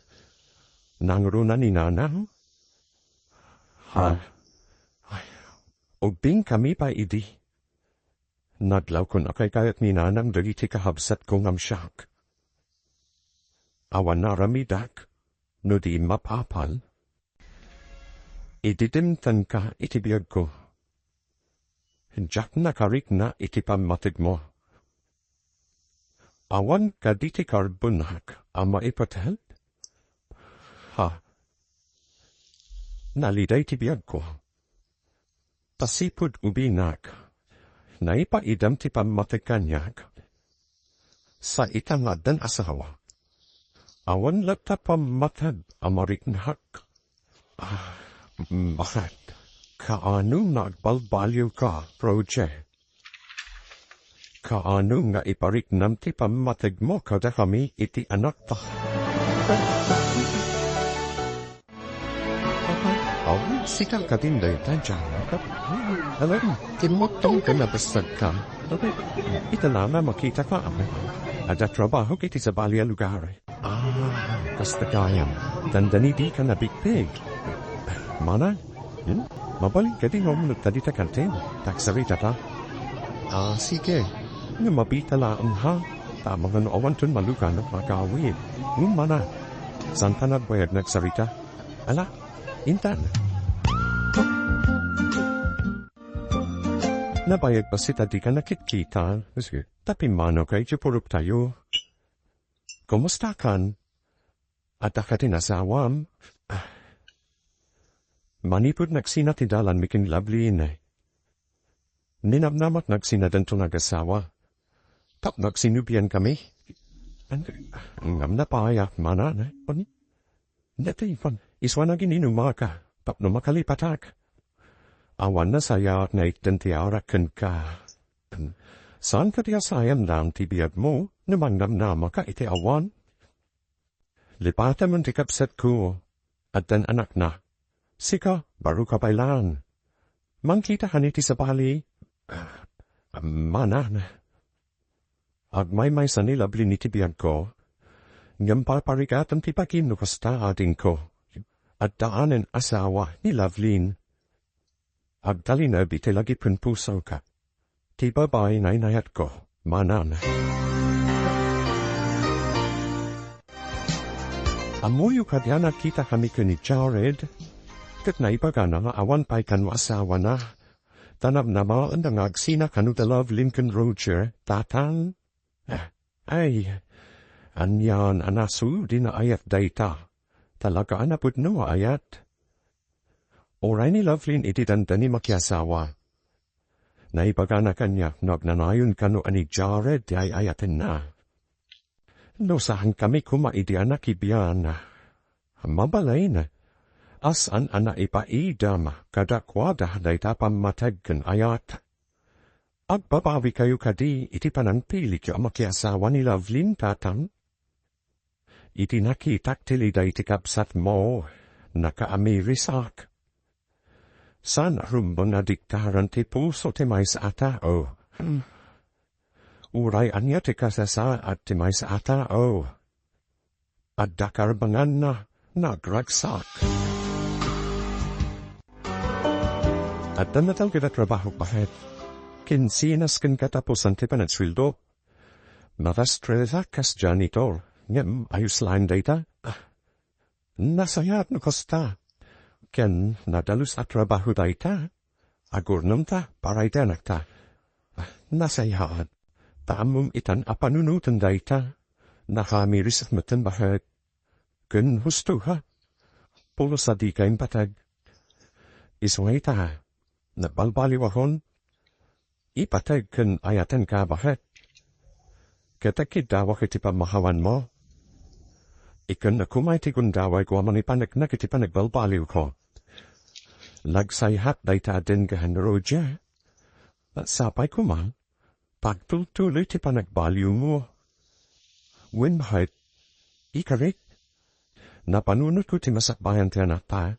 Nangruna ni nanang? O bing kami pa idi. Nadlaw kun akay kayat ni nanang dagiti kahabsat kong amsyak. Awan na ramidak, no di mapapal. Ididimtan ka itibiyag ko. Jak na karik na iti Pammateg mo. Awan ka diti karbunak ama ipatel? Naliday tibiyag ko. Pasipud ubinak. Naipaidam ti Pammateg kanyak. Sa itangadan asawa. Awan lata Pammateg amariknhak. Bakit? Kaano nagbalbalyo ka, proje? Kaano nga ipariknam ti Pammateg mo kada kami iti anak ta? Sikang ka din dahi tansya. Alam, timotong ka na basag ka. Italana makita ka amin. Ada trabaho kiti sa balya lugar. Kastagayam. Dandani di ka na bigpig. Mana? Mabalik ka din om tadi ta kantin. Taksarita ta. Sige. Nga mabitalaan ha. Tamang awan tun malukan at makawid. Mana? San ka nagbayad nagsarita? Ala, intan. Nabayag pa si tadi ka nakitkita. Tapi mano kay purup tayo. Kumusta kan? At akatin asawam? Manipud nagsinatidalan mikin lovely inay. Ninamnamat nagsinadanto nagasawa. Tap nagsinubian kami. Ngam na paaya mana na. Netipan, iswa na gininumaka. Tap no makalipatak. Awan na saya na itentiarakan ka. Saan ka tiya sayam nam tibiyag mo, namangdam na maka iti awan? Lipata mo tikapset ko, at dan anak na. Sika, baru ka bailan. Mangkita haniti sa bali. Mana na. Agmay sa nilabli ni tibiyag ko, ngam paparigatan tipakim no kasta ading ko, at daanen asawa ni Lavlin. Agdali na bitilagi pun puso ka. Tiba bay nainayat ko, manan. Amuyo ka diyan kita kami ni Jared. Kat naibaga na nga awan pa'y kanwasawa na. Tanab na maan ang agsina kanudalav Lincoln Roger, tatan. Ay, anyan anasu di na ayat dayta. Talaga anapud no ayat. Oray ni Lovelin iti dandani makiasawa. Naibaga na kanya nagnanayon kano ani Jared di ay ayatin na. No saan kami kumaidi anak ibiyan. Mabalay na. Asan ana ipaidam kadakwada dayta Pammateg ken ayat. Agbabawi kayo kadi iti panangpili kyo makiasawa ni Lovelin tatan. Iti nakitak tili dayti kapsat mo nakaamirisak. San rumbo na diktaran ti puso ti mais ata o. Uray anya ti kasasa at ti mais ata o. At dakarbangan na nagragsak. At danatal kita trabaho pahet. Kinsinas ken katapusan ti panatswildo. Matastreza kas janitor. Ngem ayus lain data. Nasayat no kosta. Ken nadalus at trabaho data. Agurnum ta paray denak ta. Nasayat. Tamum itan apanunutan data. Nakamiris at matan bahet. Ken husto ha. Pulo sa di kain patag. Isway ta. Nabalbaliwahon. Ipatag ken ayaten ka bahet. Ketakid dawak iti pamahawan mo. Ikan na kumay ti kundaway ko amang ipanak na kiti panagbalbaliw ko. Nagsayhat dayta din gahan Roger. At sapay ko man, pagtultuloy ti panagbalyo mo. Wen mahit, ikarik, napanunod ko ti Masakbayan ti anak ta.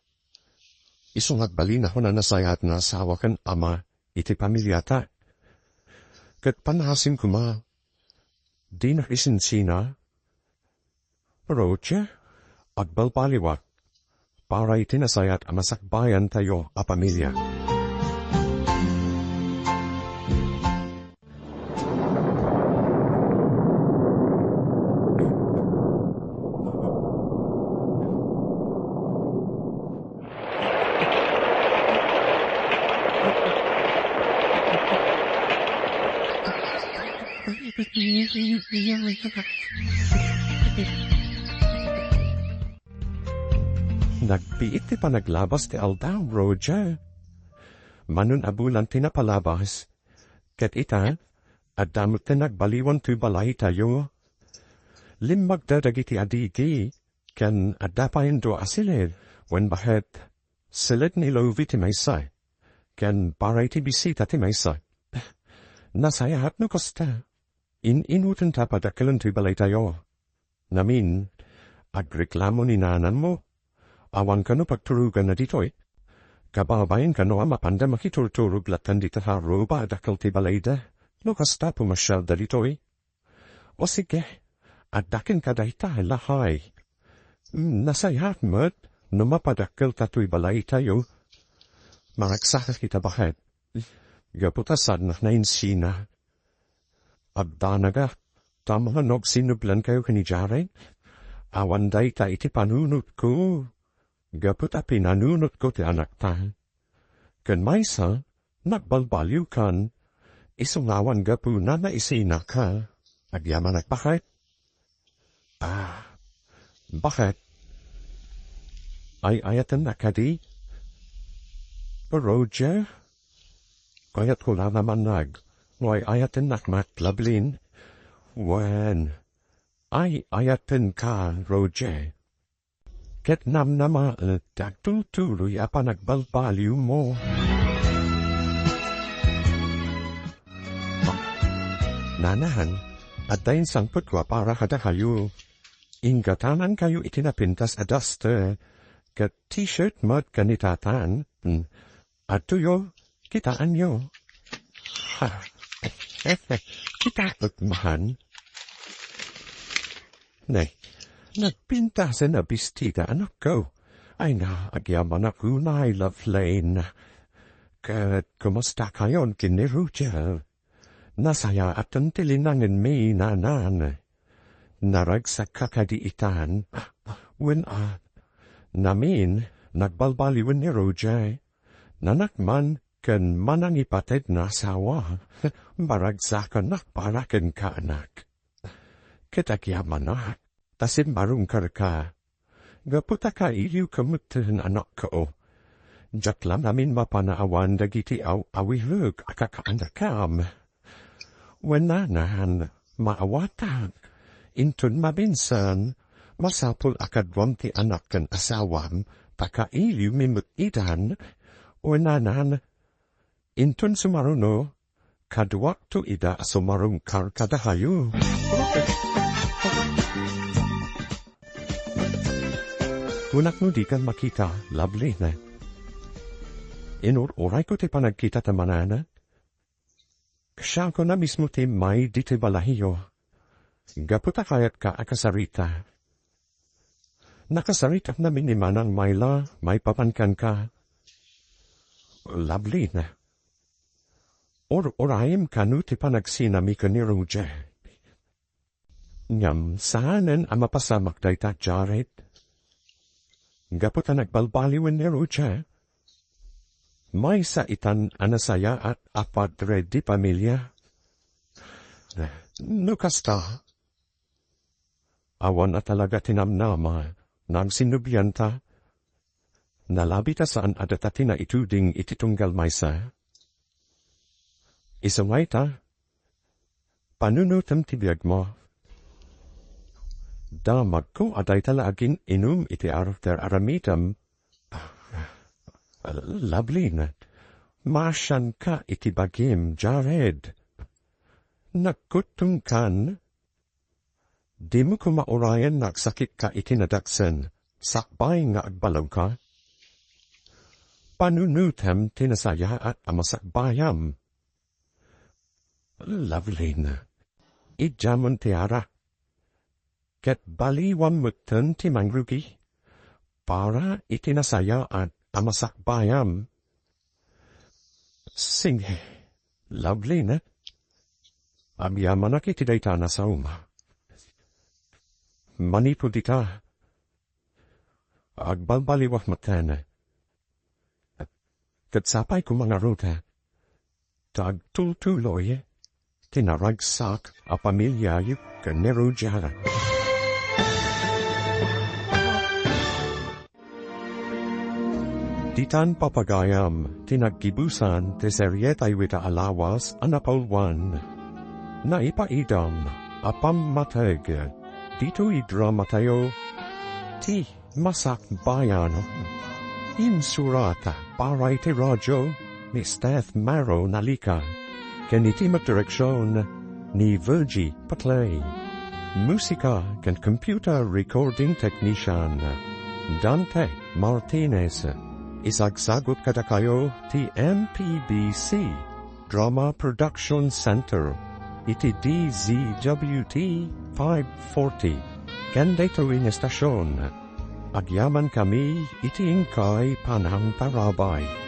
Isong nagbali na ho na nasayhat na asawa kan ama iti pamilya ta. Kat panahasin ko ma, di na isinsina. Roche, agbalbaliwak, para iti nasayat ang masakbayan tayo a pamilya. Nagpiit ti panaglabas ti aldaw, Roger. Manun abulan ti napalabas. Ket ita, at damot ti nagbaliwan ti balay tayo. Limmagdadag iti adigi, ken adapayin do asilid, wen bahet, silid ni Lovi ti maysay, ken paray ti bisita ti maysay. Nasayahat no kosta. Inutin ta padakalan ti balay tayo. Namin, agreklamo ni nanan mo. Awan ka no pagturugan na dito'y. Kababayan ka no mapanda makiturturug latan dito ha roba adakal ti balayda. No kasta pumasyal da dito'y. O sige, adakin ka dayta lahay. Nasayat mo't no mapadakal tato'y balay tayo. Maragsakas kita bakit. Gaputasad na insina. Abdanaga, tama nog sinublan kayo kanijare. Awan dayta iti panunot ko. Gapot api nanunot ko ti anak ta. Kan maysa, nagbalbalyo kan, isungawan gapu na naisina ka. Agyaman at bakit? Bakit? Ay ayatan na kadi? Roger? Kayat ko na naman ay ayatan na matlablin. Wen, ay ayatan ka, Roger. Ket namnama tagtultuloy a panagbalbalyo mo. Nanahan, at dahin sangput ko para kada kayo. Ingatanan kayo itinapintas a duster, ket t-shirt mod kanitatan, at tuyo, kitaan nyo. Kitaot mahan. Nay, nagpintasan na bistita anak ko. Ay na, agyaman ako na I love lane. Kat kumusta kayon kini Roger? Nasaya at ang tilinangin may nanan. Naragsak kakadiitan. When namin, nagbalbaliwan ni Roger. Nanakman kan manang ipatid na asawa. Maragsakan nakparakan ka anak. Kitagyaman na. Tasin marung karka. Gaputa ka iliw kamutahan anak ko. Jaklam namin mapanaawan dagiti awihug akakaandakam. Wenanahan maawatag. Intun mabinsan. Masapul akadwam ti anak kan asawam. Pakailiw mimutidan. Wenanahan. Intun sumaruno. Kadwak tu ida sumarung karkadahayu. Unak no di kan makita, lovely na. Oray ko ti panagkita ta manana. Siya ko na mismo ti may di ti balahiyo. Gaputa kayat ka akasarita. Nakasarita namin ni manang mayla, may papankan ka. Lovely na. Orayim kanu ti panagsinami ka ni Roger. Ngam saanen ang mapasamak day ta Jared. Gaputa nagbalbaliwan ni Roger. May sa itan anasaya at apadre di pamilya. No kasta. Awan na talaga tinamnama. Nagsinubyan ta. Nalabi ta saan adatati na ituding ititunggal may sa. Isangay ta. Panunutam tibiyag mo. Damag ko aday talagin inum iti arter aramitam. Lovely na. Masyan ka iti bagim, Jared. Nagkutung kan. Di mo kumaurayan nagsakit ka iti nadaksen. Sakbay nga agbalaw ka. Panunutem tinasaya at amasakbayam. Lovely na. Ijamon tiara. Ket baliwam mukten ti mangrugi. Para itinasaya at amasakbayam. Sige, lovely na. Abyaman ak itidayta na sa uma. Manipudita. Agbalbaliwak matene. Katsapay ko mga ruta. Tagtultuloy. Tinaragsak a pamilya yuk kanero jara. Ditan papagayam, tinaggibusan, teseryetay wita alawas, anapolwan. Naipaidam, a Pammateg, dito idramatayo, ti Masakbayan. Insurata, para iti radyo, ni Steth Maro nalika, ken iti magdireksyon, ni Virgie Patlay. Musika, ken computer recording technician, Dante Martinez. Isagsagot kada kayo ti MPBC Drama Production Center iti DZWT 540 ken dayto ing estasyon. Agyaman kami iti ingkay panang tarabay.